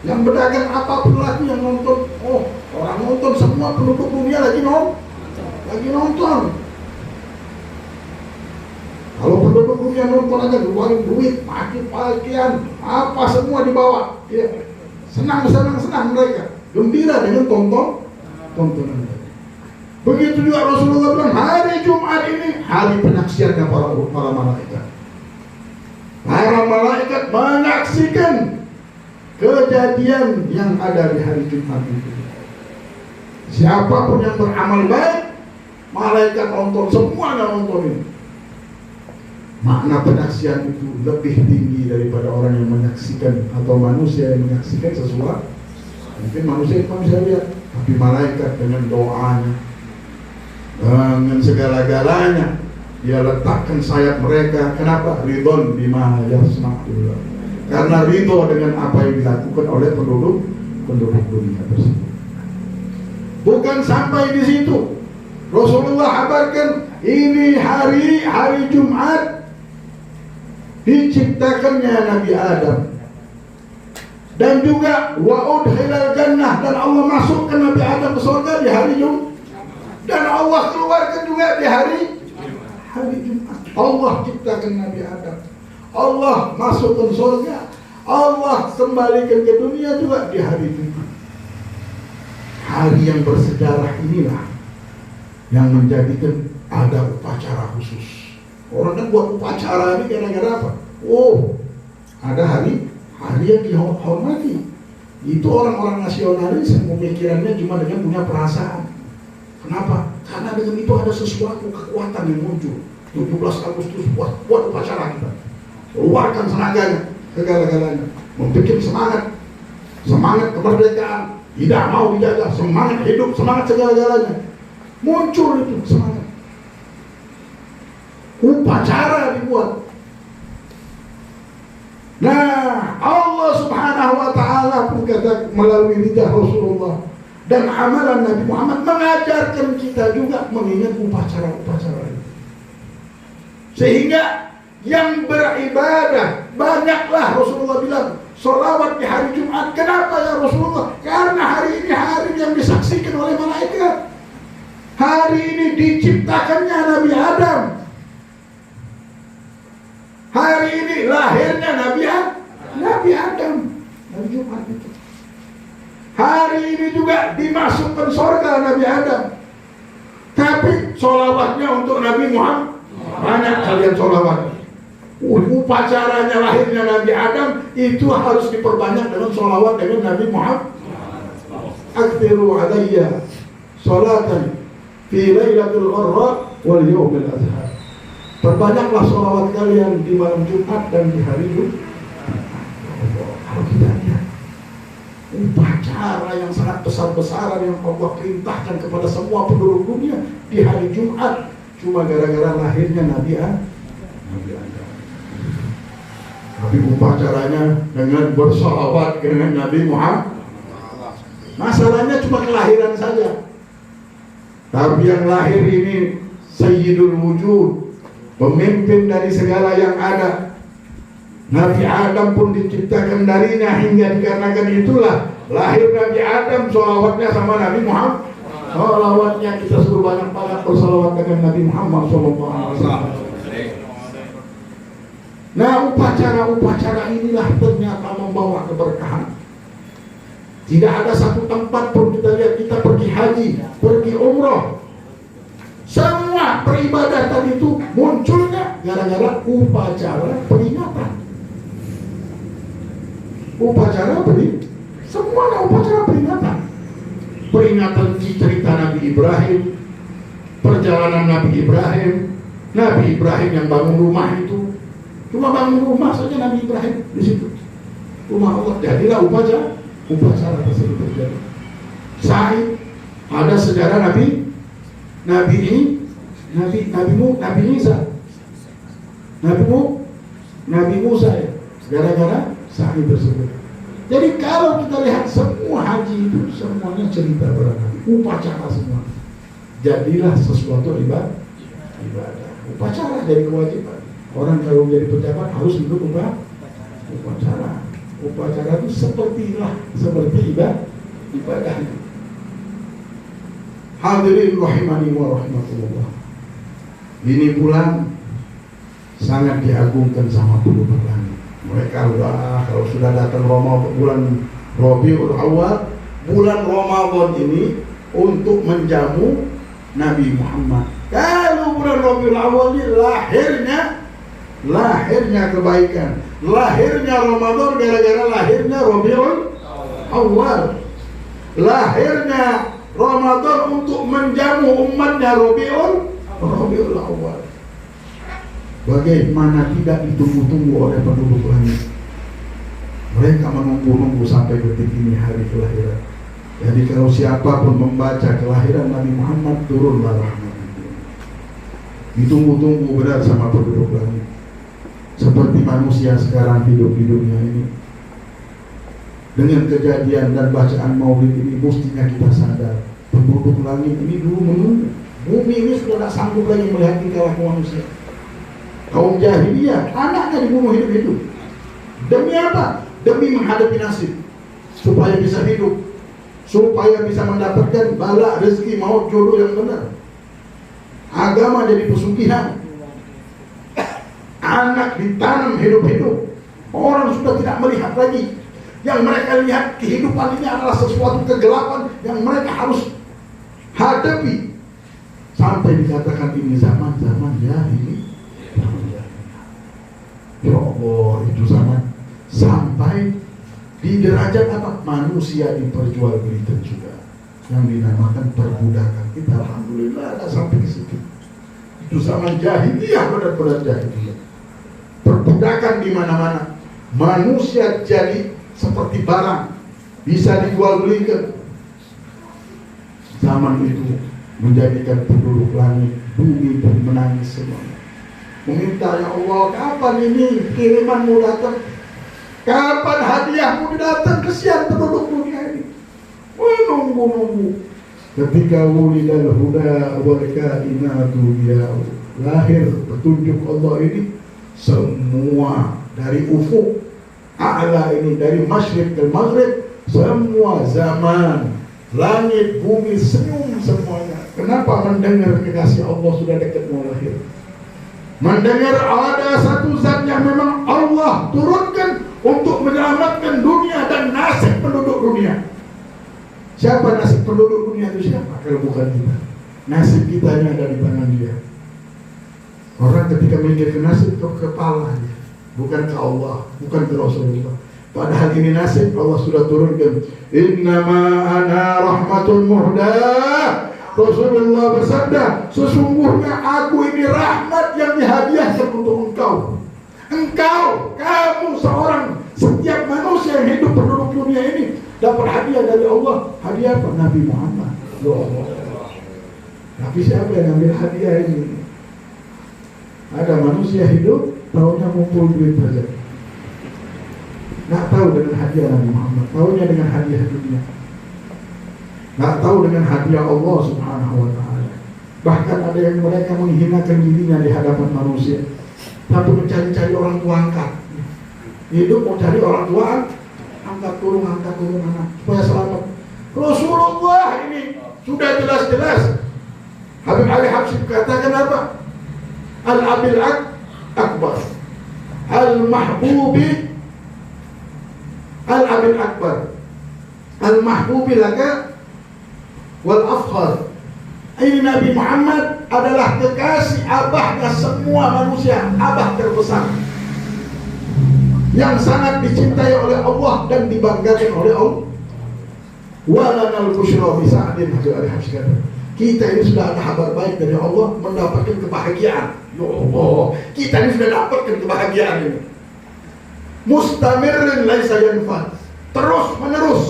Yang berdagang apapun lagi yang nonton, oh orang nonton, semua penduduk dunia lagi nonton. Kalau penduduk dunia nonton aja, keluarin duit, pakaian, apa semua dibawa, ya. Senang mereka, gembira dengan tontonan. Begitu juga Rasulullah bilang, hari Jumat ini hari penyaksiannya para malaikat. Para malaikat menyaksikan kejadian yang ada di hari Jumat itu. Siapapun yang beramal baik, malaikat nonton, semuanya nontonin. Makna penyaksian itu lebih tinggi daripada orang yang menyaksikan atau manusia yang menyaksikan sesuatu. Mungkin manusia lihat, tapi malaikat dengan doanya, dengan segala-galanya, dia letakkan sayap mereka. Kenapa? Ridon bima yasna'ullah. Karena ridho dengan apa yang dilakukan oleh penduduk dunia tersebut. Bukan sampai di situ, Rasulullah kabarkan ini hari Jumat diciptakannya Nabi Adam. Dan juga wa udkhilal jannah, dan Allah masukkan Nabi Adam ke surga di hari Jumat. Dan Allah keluarkan juga di hari Jumat. Allah ciptakan Nabi Adam, Allah masukkan surga, Allah kembalikan ke dunia juga di hari Jumat. Hari yang bersejarah inilah yang menjadikan ada upacara khusus. Orang kan buat upacara ini gara-gara apa? Oh, ada hari yang dihormati. Itu orang-orang nasionalis yang pemikirannya cuma dengan punya perasaan. Kenapa? Karena dengan itu ada sesuatu kekuatan yang muncul. 17 Agustus buat upacara kita. Keluarkan tenaganya, segala-galanya. Membuat semangat kemerdekaan, tidak mau dijajah, semangat hidup, semangat segala-galanya. Muncul itu semangat. Upacara dibuat. Nah, Allah Subhanahu wa ta'ala pun kata melalui lidah Rasulullah dan amalan Nabi Muhammad mengajarkan kita juga mengingat upacara-upacara itu. Sehingga yang beribadah banyaklah, Rasulullah bilang sholawat di hari Jumat. Kenapa ya Rasulullah? Karena hari ini hari yang disaksikan oleh malaikat. Hari ini diciptakannya Nabi Adam. Hari ini lahirnya Nabi Adam. Hari Jumat itu. Hari ini juga dimasukkan surga Nabi Adam. Tapi sholawatnya untuk Nabi Muhammad. Banyak kalian sholawat. Upacaranya lahirnya Nabi Adam itu harus diperbanyak dengan sholawat dengan Nabi Muhammad. Aktiru alayya sholatan fi laylatul gharra wal yawmil adha. Perbanyaklah sholawat kalian di malam Jumat dan di hari Jumat. Kalau kita lihat upacara yang sangat besar-besaran yang Allah perintahkan kepada semua penduduk dunia di hari Jumat, cuma gara-gara lahirnya Nabi Adam. Tapi upacaranya dengan bersalawat dengan Nabi Muhammad. Masalahnya cuma kelahiran saja. Tapi yang lahir ini Sayyidul Wujud, pemimpin dari segala yang ada. Nabi Adam pun diciptakan darinya, hingga dikarenakan itulah lahir Nabi Adam, sholawatnya sama Nabi Muhammad. Sholawatnya kita suruh banyak-banyak bersalawat dengan Nabi Muhammad SAW. Nah, upacara-upacara inilah ternyata membawa keberkahan. Tidak ada satu tempat pun kita lihat, kita pergi haji, pergi umroh, semua peribadatan itu munculnya gara-gara upacara peringatan. Semuanya upacara peringatan. Peringatan cerita Nabi Ibrahim, perjalanan Nabi Ibrahim yang bangun rumah itu. Cuma bangun rumah saja Nabi Ibrahim di situ. Rumah Allah, jadilah upacara tersebut terjadi. Sa'i, ada sejarah Nabi Musa ya, gara-gara sa'i tersebut. Jadi kalau kita lihat semua haji itu semuanya cerita para nabi, upacara semua. Jadilah sesuatu ibadah. Upacara jadi kewajiban. Orang kalau menjadi pejabat harus ikut upacara. Upacara itu seperti ibadahnya. Hadirin rahimani wa rahmatullah. Ini bulan sangat diagungkan sama penduduk langit. Mereka kalau sudah datang bulan Rabiul Awal, bulan Ramadan ini untuk menjamu Nabi Muhammad. Kalau bulan Rabiul Awal ini lahirnya kebaikan, lahirnya Ramadan gara-gara lahirnya Rabiul Awal, lahirnya Ramadan untuk menjamu umatnya Rabiul Awal. Bagaimana tidak ditunggu-tunggu oleh penduduk langit. Mereka menunggu-nunggu sampai detik ini hari kelahiran. Jadi kalau siapapun membaca kelahiran Nabi Muhammad, turunlah rahmat. Ditunggu-tunggu berat sama penduduk langit. Seperti manusia sekarang hidup di dunia ini. Dengan kejadian dan bacaan maulid ini, mestinya kita sadar penduduk langit ini dulu menunggu. Bumi ini sudah tidak sanggup lagi melihat tingkah laku manusia. Kaum jahiliyah, anaknya dibunuh hidup-hidup. Demi apa? Demi menghadapi nasib. supaya bisa hidup, supaya bisa mendapatkan bala, rezeki, maut, jodoh yang benar. Agama jadi pesugihan. Anak ditanam hidup-hidup. Orang sudah tidak melihat lagi. Yang mereka lihat kehidupan ini adalah sesuatu kegelapan yang mereka harus hadapi. Sampai dikatakan ini zaman-zaman jahili. Ya Allah, itu zaman. Sampai di derajat apa? Manusia diperjualbelikan juga. Yang dinamakan perbudakan. Kita alhamdulillah ada sampai ke situ. Itu zaman jahiliyah, benar-benar jahiliyah. Perbudakan di mana-mana. Manusia jadi seperti barang, bisa dijual belikan. Zaman itu menjadikan penduduk langit, bumi pun menangis semuanya. Meminta, ya Allah, kapan ini kirimanmu datang? Kapan hadiahmu datang? Kesian penduduk dunia ini. Menunggu-nunggu. Ketika wulidal huda wal kainatu biya'u, lahir petunjuk Allah ini, semua dari ufuk a'la ini, dari masyrik ke maghrib, semua zaman, langit, bumi senyum semuanya. Kenapa? Mendengar kekasih Allah sudah dekat mau lahir. Mendengar ada satu zat yang memang Allah turunkan untuk menyelamatkan dunia dan nasib penduduk dunia. Siapa nasib penduduk dunia itu siapa? Kalau bukan kita. Nasib kita ini ada di tangan dia. Orang ketika mikir ke nasib ke kepalanya, bukan ke Allah, bukan ke Rasulullah. Padahal ini nasib Allah sudah turunkan. Innama ana rahmatun muhdah. Rasulullah bersabda, sesungguhnya aku ini rahmat yang dihadiahkan untuk engkau. Engkau, kamu seorang, setiap manusia yang hidup penduduk dunia ini dapat hadiah dari Allah. Hadiah apa? Nabi Muhammad. Tapi siapa yang ambil hadiah ini? Ada manusia hidup, taunya ngumpul duit saja. Nggak tahu dengan hadiah Nabi Muhammad, taunya dengan hadiah dunia. Nggak tahu dengan hadiah Allah Subhanahu wa ta'ala. Bahkan ada yang mereka menghinakan dirinya di hadapan manusia, tapi mencari-cari orang tua angkat. Hidup mau cari orang tua angkat turun anak supaya selamat. Rasulullah ini sudah jelas-jelas. Habib Ali Habsyi katakan apa? Al-abil akbar, al-mahbubi al-abil akbar, al-mahbubi laka wal-afkhar. Ini Nabi Muhammad adalah kekasih abahnya semua manusia, abah terbesar yang sangat dicintai oleh Allah dan dibanggakan oleh Allah. Walanal busyra bi sa'din, kita ini sudah ada kabar baik dari Allah, mendapatkan kebahagiaan. Ya Allah, kita ini sudah dapatkan kebahagiaan ini. Mustamirrin laisa yanfad, terus menerus.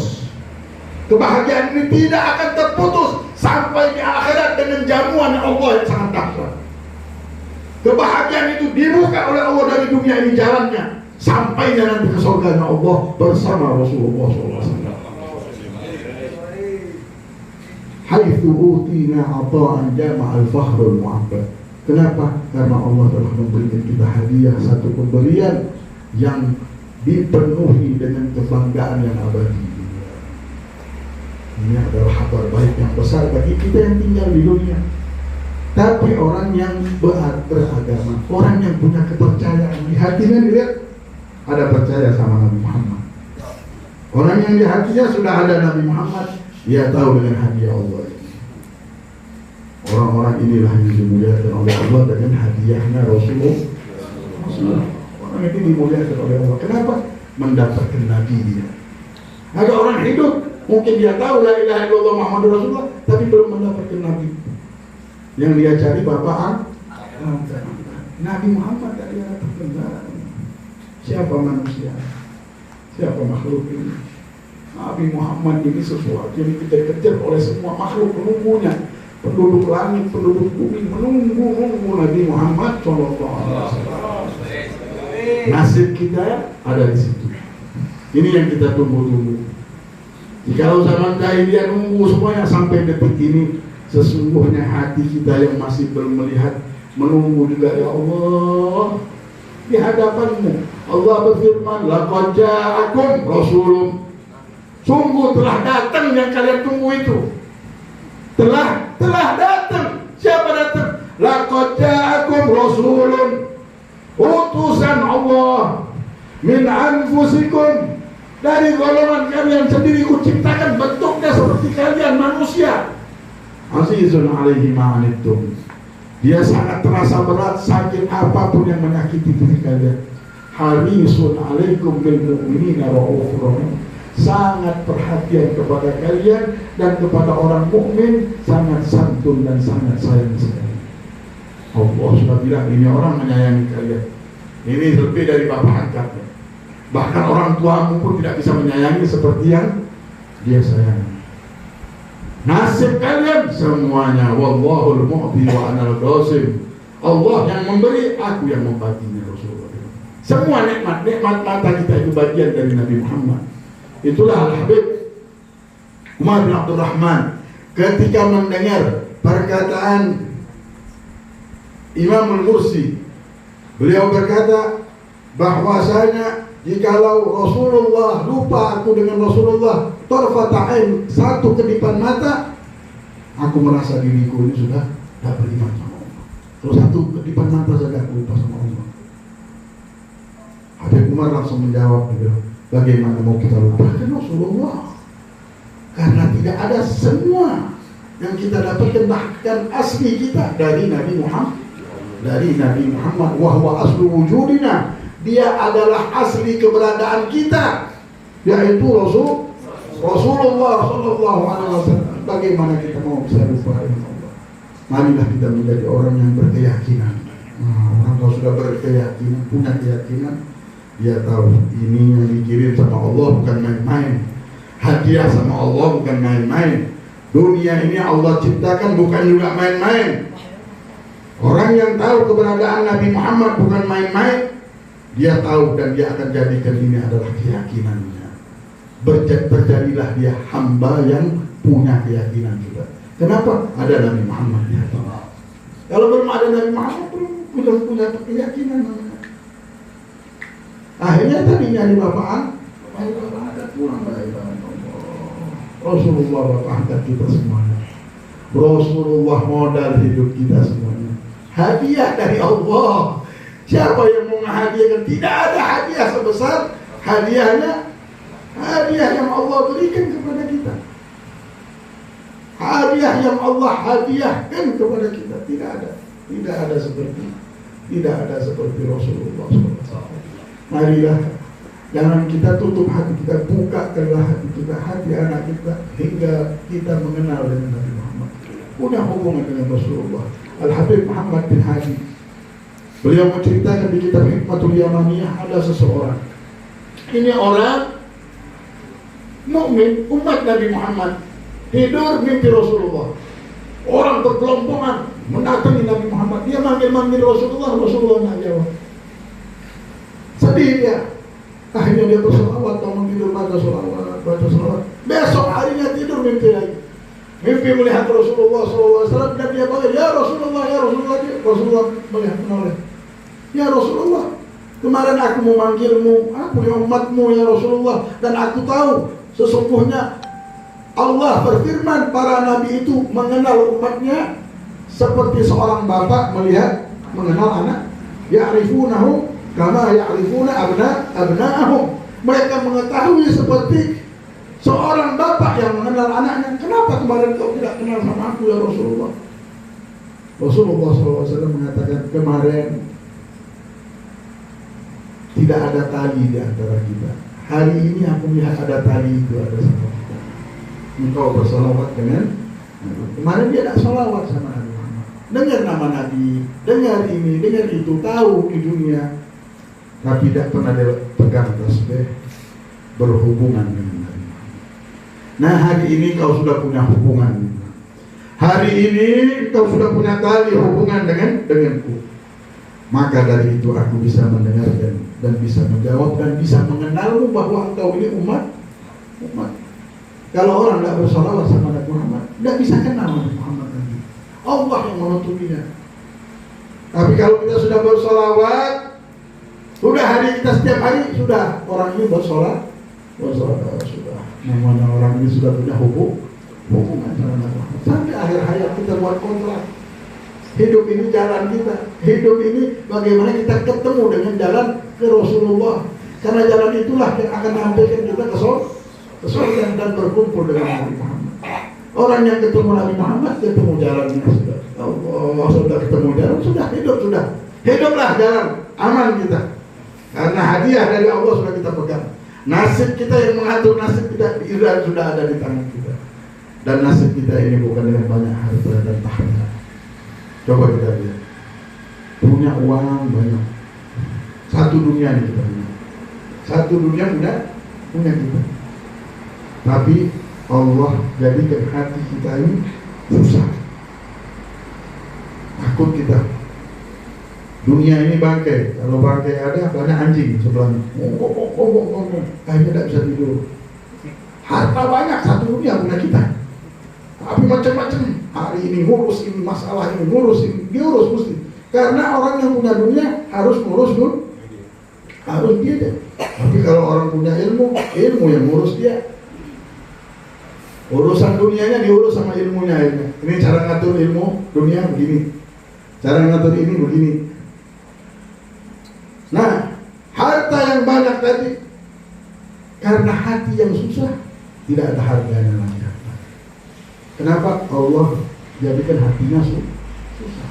Kebahagiaan ini tidak akan terputus sampai di akhirat dengan jamuan Allah yang sangat dahsyat. Kebahagiaan itu dibuka oleh Allah dari dunia ini jalannya, sampainya nanti ke surga Allah bersama Rasulullah SAW. Haitsu utina ata'an jama'al fakhrul mu'abbad. Kenapa? Karena Allah telah memberikan kita hadiah, satu pemberian yang dipenuhi dengan kebanggaan yang abadi. Ini adalah kabar baik yang besar bagi kita yang tinggal di dunia. Tapi orang yang beragama, orang yang punya kepercayaan di hatinya, dilihat ada percaya sama Nabi Muhammad. Orang yang di hatinya sudah ada Nabi Muhammad, dia tahu dengan hadiah Allah ini. Orang-orang inilah yang dimuliakan oleh Allah dengan hadiahnya Rasulullah. Orang ini dimuliakan oleh Allah. Kenapa? Mendapatkan Nabi dia. Ada orang hidup, mungkin dia tahu la ilaha illallah Muhammadur Rasulullah, tapi belum mendapatkan Nabi. Yang dia cari Bapak Nabi Muhammad tak dia dapatkan. Siapa manusia? Siapa makhluk ini? Nabi Muhammad ini sesuatu yang dikejar-kejar oleh semua makhluk penunggunya. Penduduk langit, penduduk bumi menunggu Nabi Muhammad SAW. Nasib kita ada di situ. Ini yang kita tunggu-tunggu. Jikalau zaman jahiliyah nunggu semuanya sampai detik ini, sesungguhnya hati kita yang masih belum melihat menunggu juga. Ya Allah, di hadapanmu Allah berfirman, laqad ja'akum rasulun, Sungguh telah datang yang kalian tunggu itu. Telah datang. Siapa datang? Laqad ja'akum rasulun, utusan Allah, min anfusikum, dari golongan kalian sendiri, kuciptakan bentuknya seperti kalian manusia. Azizun alaihi ma'anittum, dia sangat terasa berat saking apapun yang menyakiti diri kalian. Harisun alaikum bil mu'minina ra'ufur rahim, sangat perhatian kepada kalian dan kepada orang mukmin, sangat santun dan sangat sayang sekali. Allah sudah bilang ini orang menyayangi kalian. Ini lebih dari bapak angkatnya. Bahkan orang tuamu pun tidak bisa menyayangi seperti yang dia sayangi. Nasib kalian semuanya, wallahul mu'ti wa anal qasim. Allah yang memberi, aku yang membaginya. Rasulullah. Semua nikmat mata kita itu bagian dari Nabi Muhammad. Itulah Al-Habib Umar bin Abdul Rahman ketika mendengar perkataan Imam Al-Mursi, beliau berkata bahwasanya jikalau Rasulullah, lupa aku dengan Rasulullah tarfata ain, satu kedipan mata, aku merasa diriku ini sudah tak beriman sama Allah. Kalau satu kedipan mata saja aku lupa sama Allah. Habib Umar langsung menjawab, bagaimana mau kita lupakan Rasulullah? Karena tidak ada semua yang kita dapatkan, bahkan asli kita dari Nabi Muhammad. Dari Nabi Muhammad, wahwa aslu wujudina, dia adalah asli keberadaan kita, yaitu Rasulullah Sallallahu Alaihi Wasallam. Bagaimana kita mau bisa lupa dengan Allah? Marilah kita menjadi orang yang berkeyakinan. Orang kalau sudah berkeyakinan, punya keyakinan, dia tahu ini yang dikirim sama Allah bukan main-main, hadiah sama Allah bukan main-main. Dunia ini Allah ciptakan bukan juga main-main. Orang yang tahu keberadaan Nabi Muhammad bukan main-main, dia tahu dan dia akan jadikan ini adalah keyakinannya. Berjadilah dia hamba yang punya keyakinan juga. Kenapa? Ada Nabi Muhammad di hatinya. Kalau belum ada Nabi Muhammad, belum punya keyakinan. Akhirnya tadi nyari bapaan, ada pulang dari Rasulullah bapak angkat kita semuanya. Rasulullah modal hidup kita semuanya. Hadiah dari Allah. Siapa yang mau menghadiahkan? Tidak ada hadiah sebesar hadiahnya, hadiah yang Allah berikan kepada kita. Hadiah yang Allah hadiahkan kepada kita tidak ada seperti Rasulullah SAW. Marilah, jangan kita tutup hati kita, bukakanlah hati kita, hati anak kita, hingga kita mengenal dengan Nabi Muhammad, punya hubungan dengan Rasulullah. Al-Habib Muhammad bin Hadi, beliau menceritakan di kitab Hikmatul Yamaniyah, ada seseorang. Ini orang mukmin, umat Nabi Muhammad, tidur mimpi Rasulullah. Orang berkelompongan mendatangi Nabi Muhammad, dia manggil Rasulullah nggak jawab. Sedih dia. Akhirnya dia bersolawat, bangun tidur baca solawat. Besok harinya tidur mimpi lagi. Mimpi melihat Rasulullah SAW dan dia panggil, ya Rasulullah. Rasulullah melihat menoleh. Ya Rasulullah, kemarin aku memanggilmu, aku yang umatmu ya Rasulullah, dan aku tahu sesungguhnya Allah berfirman para nabi itu mengenal umatnya seperti seorang bapak mengenal anak. Ya'rifunahu kama ya'rifuna abna'ahum. Mereka mengetahui seperti seorang bapak yang mengenal anaknya. Kenapa kemarin kau tidak kenal sama aku ya Rasulullah? Rasulullah SAW mengatakan, kemarin tidak ada tali di antara kita. Hari ini aku lihat ada tali itu ada sama kita. Engkau bersolawat dengan kemarin dia tidak solawat sama Nabi Muhammad. Dengar nama Nabi, dengar ini, dengar itu, tahu di dunia, tapi tidak pernah dia pegang tasbih berhubungan dengan Nabi Muhammad. Nah, hari ini kau sudah punya hubungan. Hari ini kau sudah punya tali hubungan denganku. Maka dari itu aku bisa mendengarkan dan bisa menjawab dan bisa mengenalmu bahwa engkau ini umat. Kalau orang tidak bersolawat sama Nabi Muhammad, tidak bisa kenal Nabi Muhammad lagi. Allah yang menutupinya. Tapi kalau kita sudah bersolawat, sudah hari kita setiap hari sudah orang ini bersolawat, sudah namanya orang ini sudah punya hubungan dengan Allah. Sampai akhir hayat kita buat kontrak. Hidup ini jalan kita. Hidup ini bagaimana kita ketemu dengan jalan ke Rasulullah. Karena jalan itulah yang akan menyampaikan kita ke surga dan berkumpul dengan Nabi Muhammad. Orang yang ketemu Nabi Muhammad ketemu jalannya sudah. Allah sudah ketemu jalan, sudah hidup sudah. Hiduplah jalan aman kita. Karena hadiah dari Allah sudah kita pegang. Nasib kita yang mengatur nasib kita sudah ada di tangan kita. Dan nasib kita ini bukan dengan banyak harta dan tahta. Coba kita lihat. Punya uang banyak. Satu dunia ini kita punya. Satu dunia punya kita. Tapi Allah jadikan hati kita ini susah. Takut kita. Dunia ini bangkai. Kalau bangkai ada banyak anjing sebelahnya. Kayaknya tidak bisa tidur. Harta banyak, satu dunia punya kita. Tapi macam-macam. Hari ini ngurus ini masalah ini, ngurus ini, diurus mesti. Karena orang yang punya dunia harus ngurus dulu. Harus dia deh. Tapi kalau orang punya ilmu yang ngurus dia. Urusan dunianya diurus sama ilmunya. Ini cara ngatur ilmu dunia begini. Cara ngatur ini begini. Nah, harta yang banyak tadi karena hati yang susah tidak ada harganya lagi. Kenapa? Allah jadikan hatinya susah.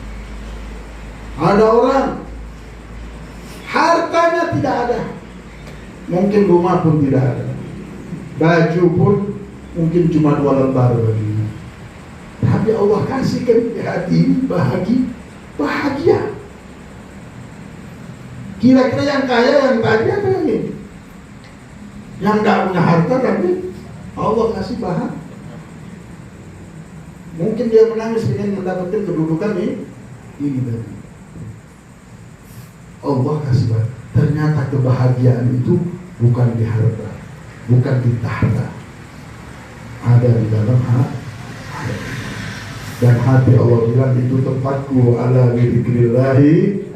Ada orang hartanya tidak ada, mungkin rumah pun tidak ada, baju pun mungkin cuma 2 lembar baginya. Tapi Allah kasihkan di hati bahagia. Kira-kira yang kaya yang tadi apa yang ini? Yang tidak punya harta tapi Allah kasih bahagia. Mungkin dia menangis ingin mendapatkan kedudukan ini tadi. Allah kasih bahagia. Ternyata kebahagiaan itu bukan di harta, bukan di tahta, ada di dalam hati. Dan hati Allah bilang itu tempatku ala dzikrillahi.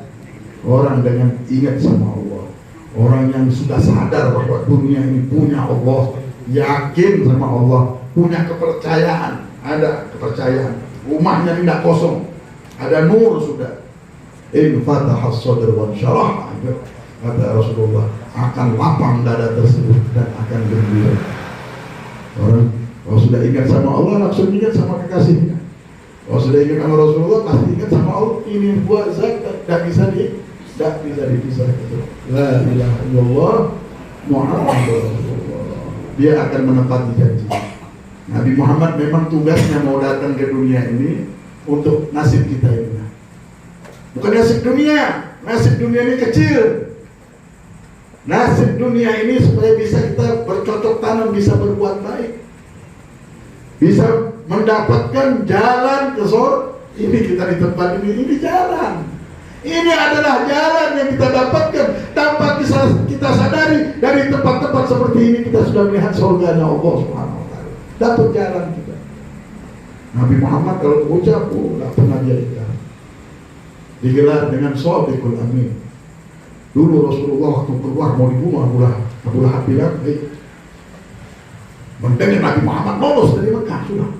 Orang dengan ingat sama Allah, orang yang sudah sadar bahwa dunia ini punya Allah, yakin sama Allah, punya kepercayaan, ada kepercayaan, rumahnya tidak kosong, ada nur sudah. In fatahas sadr wa syarah, kata Rasulullah, akan lapang dada tersebut dan akan gembira. Orang kalau sudah ingat sama Allah langsung ingat sama kekasihnya. Kalau sudah ingat sama Rasulullah pasti ingat sama Allah. Ini buat zat tidak bisa dipisahkan. La ilaha illallah Muhammadur Rasulullah. Dia akan menepati janji. Nabi Muhammad memang tugasnya mau datang ke dunia ini untuk nasib kita ini. Bukan nasib dunia. Nasib dunia ini kecil. Nasib dunia ini supaya bisa kita bercocok tanam, bisa berbuat baik, bisa mendapatkan jalan ke surga. Ini kita di tempat ini jalan. Ini adalah jalan yang kita dapatkan tanpa kita sadari. Dari tempat-tempat seperti ini kita sudah melihat surganya Allah Subhanahu wa taala. Dapat jalan kita. Nabi Muhammad kalau ucap tidak pernah dia digelar dengan shadiqul amin. Dulu Rasulullah waktu keluar mau dibunuh Abu Lahab bilang, mendengar Nabi Muhammad lolos dari Mekah sudah.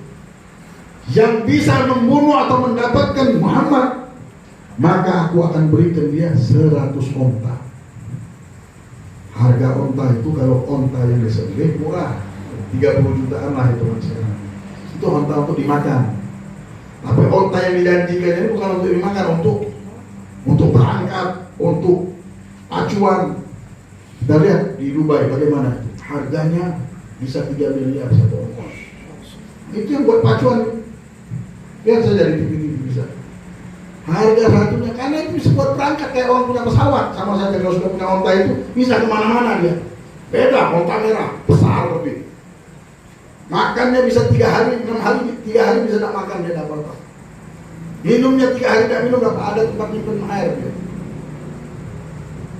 Yang bisa membunuh atau mendapatkan Muhammad, maka aku akan berikan dia 100 onta. Harga onta itu kalau onta yang disembelih murah, 30 jutaan lah itu sekarang. Itu onta untuk dimakan. Tapi onta yang dijanjikan ini bukan untuk dimakan, untuk berangkat, untuk acuan. Kita lihat di Dubai bagaimana itu. Harganya bisa 3 miliar satu onta. Itu yang buat pacuan. Lihat saja di TV bisa. Harga satunya, karena itu bisa buat berangkat kayak orang punya pesawat. Sama saja kalau sudah punya onta itu bisa kemana-mana dia. Beda, onta merah, besar lebih. Makannya bisa 3 hari, 6 hari, 3 hari bisa tak makan dia dapat apa. Minumnya 3 hari tak minum dapat, ada tempat nyimpen air dia.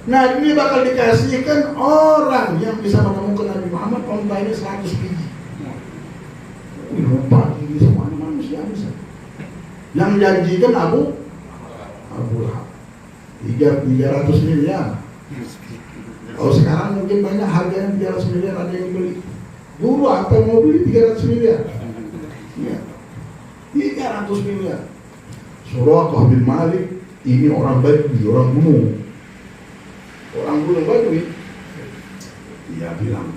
Nah ini bakal dikasihkan orang yang bisa menemukan Nabi Muhammad. Onta ini 100 biji. Ini onta ini semuanya manusia bisa. Yang janjikan Abu Lahab 300 miliar. Kalau sekarang mungkin banyak harganya 300 miliar ada yang beli. Dulu apa yang mau beli 300 miliar? Ya. 300 miliar. Suraqah bin Malik ini orang Badui, orang gunung. Orang gunung Badui. Dia bilang,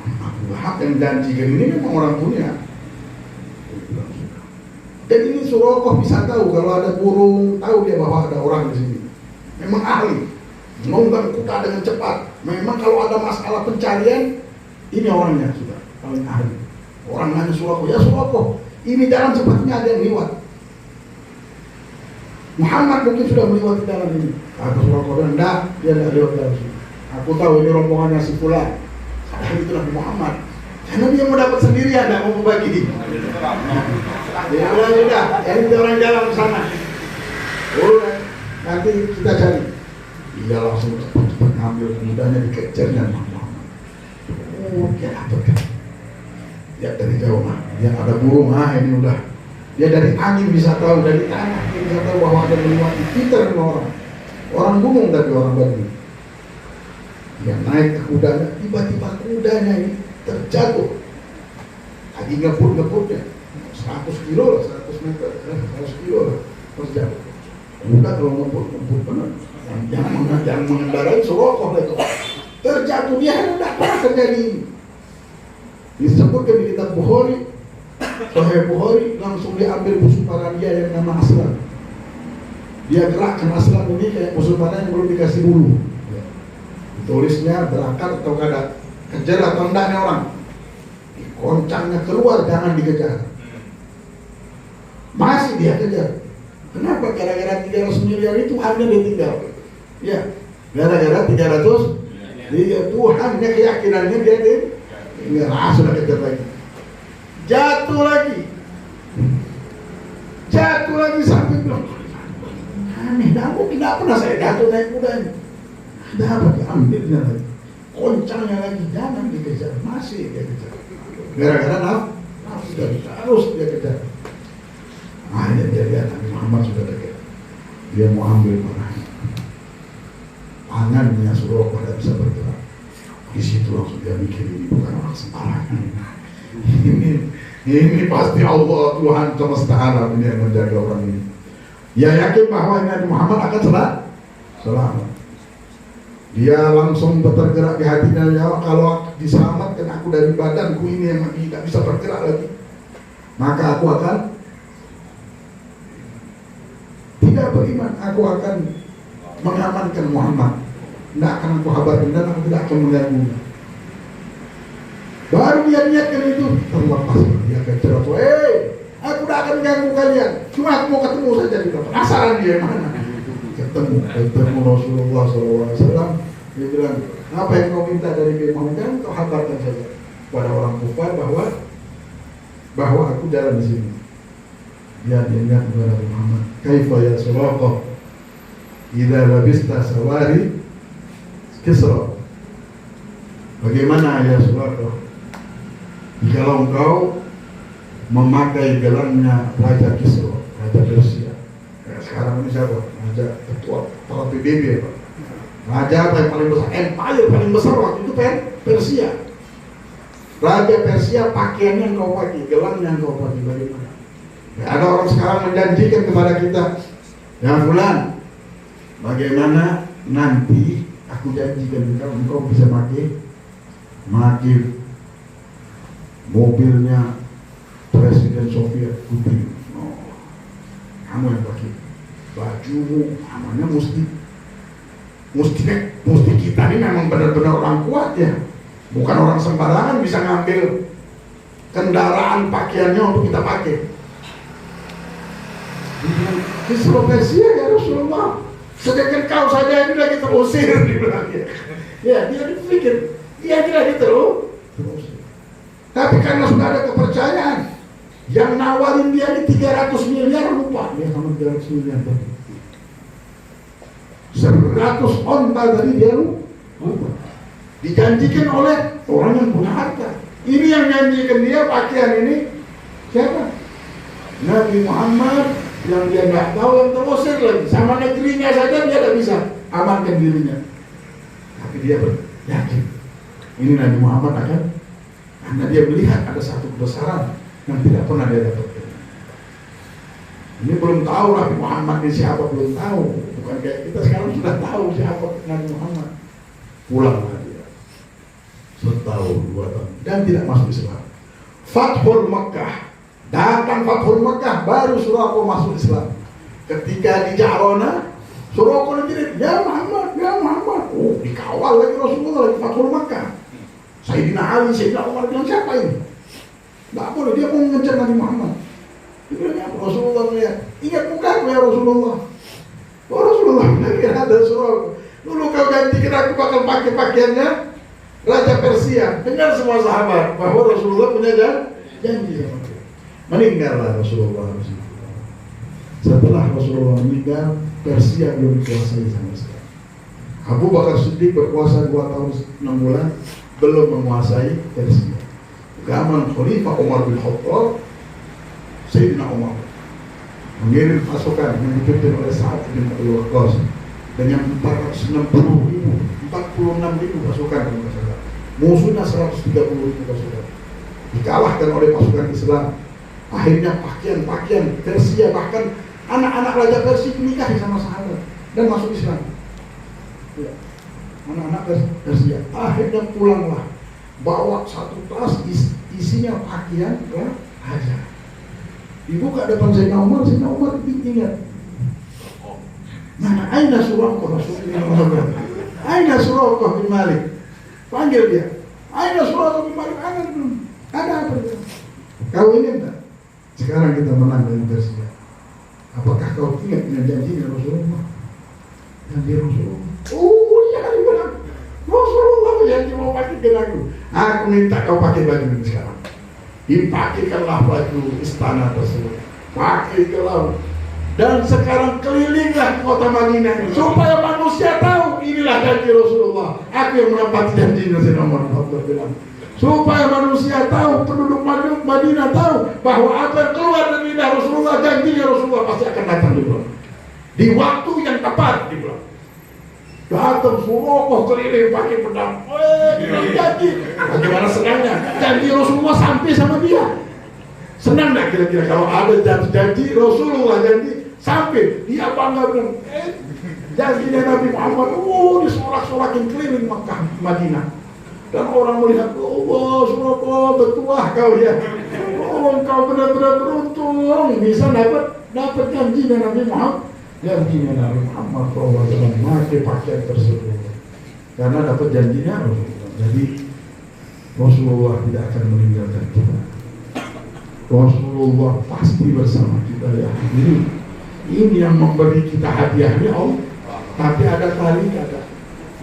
Abu Lahab yang janjikan ini memang orang punya. Dan ini Suraqah bisa tahu kalau ada burung, tahu dia bahwa ada orang di sini. Memang ahli, mengembang kuda dengan cepat. Memang kalau ada masalah pencarian, ini orangnya sudah paling ahli. Orang nanya Suraqah, ya Suraqah, ini jalan sepertinya ada yang lewat. Muhammad mungkin sudah melewati jalan ini. Kata Suraqah bilang, enggak, dia tidak lewat jalan sini. Aku tahu ini rombongannya si Fulan. Padahal itu Nabi Muhammad. Karena dia mau dapat sendirian, tidak mau berbagi. Dia bilang, udah, jadi orang jalan ke sana. Udah, nanti kita cari. Dia langsung cepat-cepat ngambil kemudanya, dikejarnya Muhammad. Oh, dia dapat kan. Dia dari jauh, dia ada burung, ini udah. Dia dari angin bisa tahu, dari tanah dia bisa tahu bahwa ada melewati pintar orang. Orang gunung tapi orang Badui. Dia naik ke kudanya, tiba-tiba kudanya ini terjatuh. Lagi ngebut-ngebutnya 100 kilo lah, 100 meter, 100 kilo lah, terus jatuh. Kuda kalau ngebut benar. Yang mengendarai Suraqah itu terjatuh, dia tidak pernah terjadi ini. Disebutkan di kitab Bukhari, Sahih Bukhari, langsung diambil musuh para dia yang nama Aslam. Dia gerakkan Aslam ini kayak musuh para yang belum dikasih bulu. Tulisnya berangkat atau kada, kejar atau hendaknya orang, koncangnya keluar, jangan dikejar. Masih dia kejar. Kenapa? Gara-gara 300 miliar itu hanya dia tinggal. Ya, gara-gara 300 dia Tuhannya keyakinannya dia tinggal. Sudah kejar lagi, jatuh lagi sampai bilang, aneh, tidak pernah saya jatuh naik kudanya. Ada apa diambilnya lagi, koncangnya lagi, jangan dikejar, masih dia kejar. Gara-gara nafsu dari terus dia kejar. Akhirnya dia lihat Nabi Muhammad sudah dekat, dia mau ambil panahnya. Tangannya Suraqah tidak bisa bergerak. Di situ langsung dia mikir, ini bukan orang sembarangan. Ini pasti Allah Tuhan semesta alam ini yang menjaga orang ini. Dia yakin bahwa Nabi Muhammad akan selamat. Dia langsung tergerak di hatinya, ya kalau diselamatkan aku dari badanku ini yang tidak bisa bergerak lagi, maka aku akan tidak beriman, aku akan mengamankan Muhammad, tidak akan aku habarkan dan aku tidak akan mengganggunya. Baru dia niatkan itu, terlepas dia kejar, aku tidak akan mengganggu kalian, cuma aku mau ketemu saja, penasaran dia mana. Ketemu Rasulullah SAW. Dia bilang, apa yang kau minta dari Nabi Muhammad? Kau habarkan saja pada orang kufar bahwa aku jalan di sini. Dia ingat kepada Nabi Muhammad, kaifa ya Suraqah idza labista sawari Kisra. Bagaimana ya Suraqah jika engkau memakai gelangnya Raja Kisra, Raja Persia. Sekarang ini siapa? Raja ketua para PBB ya Pak. Raja apa yang paling besar? Empire paling besar waktu itu Persia. Raja Persia, pakaiannya yang kau pakai, gelangnya yang kau pakai, bagaimana? Ya, ada orang sekarang menjanjikan kepada kita, ya Fulan, bagaimana nanti aku janjikan engkau bisa pakai mobilnya Presiden Soviet Putin. Oh, kamu yang pakai bajumu, namanya mesti kita ini memang benar-benar orang kuat ya, bukan orang sembarangan bisa ngambil kendaraan pakaiannya untuk kita pakai. Kisra Persia ya Rasulullah, sedangkan kau saja ini lagi terusir, dibilang ya. Dia berpikir dia lagi terusir, tapi karena sudah ada kepercayaan, yang nawarin dia ini 300 miliar, lupa dia sama 300 miliar tadi. 100 onta tadi dia lupa. Dijanjikan oleh orang yang punya harta. Ini yang janjikan dia pakaian ini siapa? Nabi Muhammad, yang dia nggak tahu, yang terusir lagi. Sama negerinya saja dia tidak bisa amankan dirinya. Tapi dia yakin ini Nabi Muhammad akan, karena dia melihat ada satu kebesaran yang tidak pernah dia dapatkan. Ini belum tahu Nabi Muhammad ini siapa, belum tahu. Bukan kayak kita sekarang sudah tahu siapa Nabi Muhammad. Pulanglah dia setahun 2 tahun dan tidak masuk Islam. Fathul Makkah, datang Fathul Makkah, baru Suraqah masuk Islam. Ketika di Ja'rona, Suraqah lagi, ya Muhammad, ya Muhammad. Oh, dikawal lagi Rasulullah lagi Fathul Makkah. Sayyidina Ali, Sayyidina Umar bilang, siapa ini? Nggak boleh, dia mau ngejar Nabi Muhammad. Dia bilang, Rasulullah melihat, ingat mukaku ya Rasulullah. Oh Rasulullah, bilang ada Suraqah. Dulu kau gantikan aku bakal pakai pakaiannya Raja Persia. Dengar semua sahabat bahwa Rasulullah punya janji sama dia. Meninggallah Rasulullah. Setelah Rasulullah meninggal, Persia belum dikuasai sama sekali. Abu Bakar Siddiq berkuasa 2 tahun 6 bulan, belum menguasai Persia. Zaman Khalifah Umar bin Khattab, Sayyidina Umar mengirim pasukan yang dipimpin oleh Sa'ad bin Abi Waqqas dengan 460.000, 46.000 pasukan. Musuhnya 130.000 pasukan. Dikalahkan oleh pasukan Islam. Akhirnya pakaian Persia, bahkan anak-anak Raja Persia menikah sama sahabat dan masuk Islam. Ya. Anak-anak Persia. Akhirnya pulanglah, bawa satu tas isinya pakaian ke raja. Dibuka depan Sayyidina Umar ingat. Mana aina Suraqah Rasulullah? Aina Suraqah bin Malik? Panggil dia. Aina Suraqah bin Malik? Ada apa dia? Kau ingat tak? Sekarang kita menang dengan Persia. Apakah kau ingat dengan janjinya Rasulullah? Janji Rasulullah. Oh iya, dia bilang Rasulullah janji mau pakai gelang. Aku minta kau pakai baju ini sekarang. Dipakaikanlah baju istana tersebut. Pakai ke laut. Dan sekarang kelilinglah kota Madinah ini supaya manusia tahu inilah janji Rasulullah. Aku yang menepati janjinya Sayyidina Umar bilang. Supaya manusia tahu, penduduk Madinah tahu bahwa apa yang keluar dari lidah Rasulullah, janjinya Rasulullah pasti akan datang di bulan. Di waktu yang tepat di bulan. Datang Suraqah keliling pakai pedang. Janji. Bagaimana senangnya? Janji Rasulullah sampai sama dia. Senang tak kira-kira kalau ada janji Rasulullah janji sampai dia bangga bilang, janjinya Nabi Muhammad, disorak-sorakin keliling Makkah, Madinah. Dan orang melihat, oh Suraqah betuah kau ya. Oh kau benar-benar beruntung bisa dapat janjinya Nabi Muhammad. Janjinya Nabi Muhammad SAW memakai pakaian tersebut karena dapat janjinya Rasulullah. Jadi Rasulullah tidak akan meninggalkan kita. Rasulullah pasti bersama kita ya. Jadi ini yang memberi kita hadiahnya Allah. Tapi ada tali ada.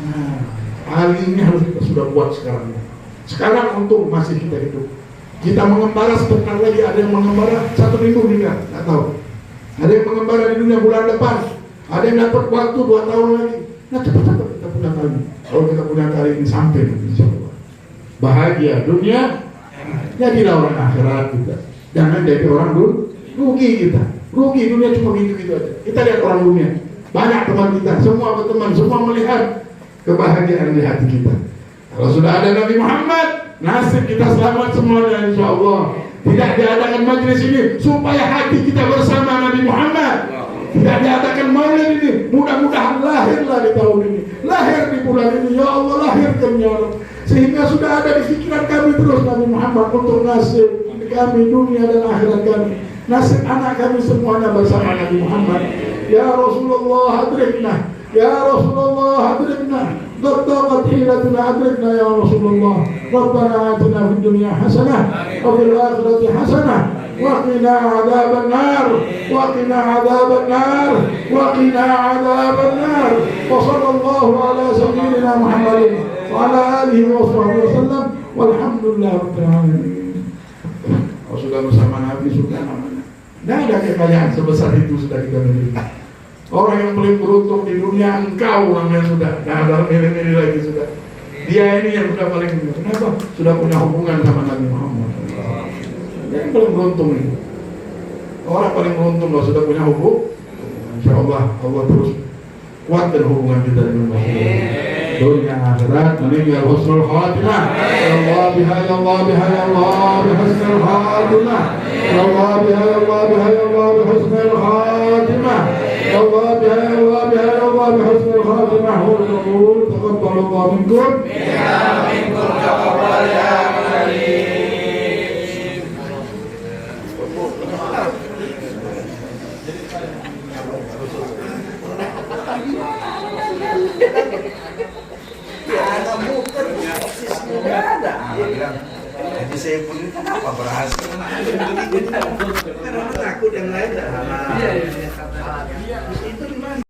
Nah, tali ini harus kita sudah buat sekarang. Sekarang untuk masih kita hidup. Kita mengembara sebentar lagi, ada yang mengembara 1 minggu nikah, nggak tahu. Ada yang mengembara di dunia bulan depan. Ada yang dapat waktu 2 tahun lagi. Nah cepat-cepat kita punya tali. Kalau kita punya tali ini sampai insyaallah. Bahagia dunia, jadilah orang akhirat kita. Jangan jadi orang dulu. Rugi kita. Rugi dunia cuma gitu-gitu aja. Kita lihat orang dunia. Banyak teman kita, semua berteman, semua melihat kebahagiaan di hati kita. Kalau sudah ada Nabi Muhammad, nasib kita selamat semuanya insyaallah. Tidak diadakan majlis ini supaya hati kita bersama Nabi Muhammad. Tidak diadakan maulid ini, mudah-mudahan lahirlah di tahun ini, lahir di bulan ini, ya Allah lahirkan ya Allah. Sehingga sudah ada di pikiran kami terus Nabi Muhammad untuk nasib kami dunia dan akhirat kami. Nasib anak kami semuanya bersama Nabi Muhammad. Ya Rasulullah hadrikna, ya Rasulullah hadrikna. ضاقت حيلتنا أدركنا يا رسول الله. ربنا آتنا في الدنيا حسنة وفي الآخرة حسنة وقنا عذاب النار وقنا عذاب النار وقنا عذاب النار. وصلى الله على سيدنا محمد وعلى آله وصحبه وسلم والحمد لله رب العالمين. Sudah bersama Nabi sudah namanya. Tidak ada kekayaan sebesar itu sudah kita miliki. Orang yang paling beruntung di dunia engkau namanya sudah. Nah ada milih-milih lagi sudah. Dia ini yang sudah paling beruntung. Kenapa? Sudah punya hubungan sama Nabi Muhammad. Dia yang paling beruntung ini. Orang paling beruntung kalau sudah punya hubungan. Insya Allah Allah terus kuatkan hubungan kita dengan Rasulullah. dunia akhirat meninggal husnul khatimah. Ya Allah biha ya Allah biha ya Allah bihusnul khatimah. Ya Allah biha ya Allah biha ya Allah bihusnul khatimah. Ya Allah biha ya Allah biha ya Allah bihusnul khatimah. Qul taqabbalallahu minkum. Minkum taqabbal ya karim. Jadi saya pun kenapa berhasil? Karena takut yang lain. Itu di mana?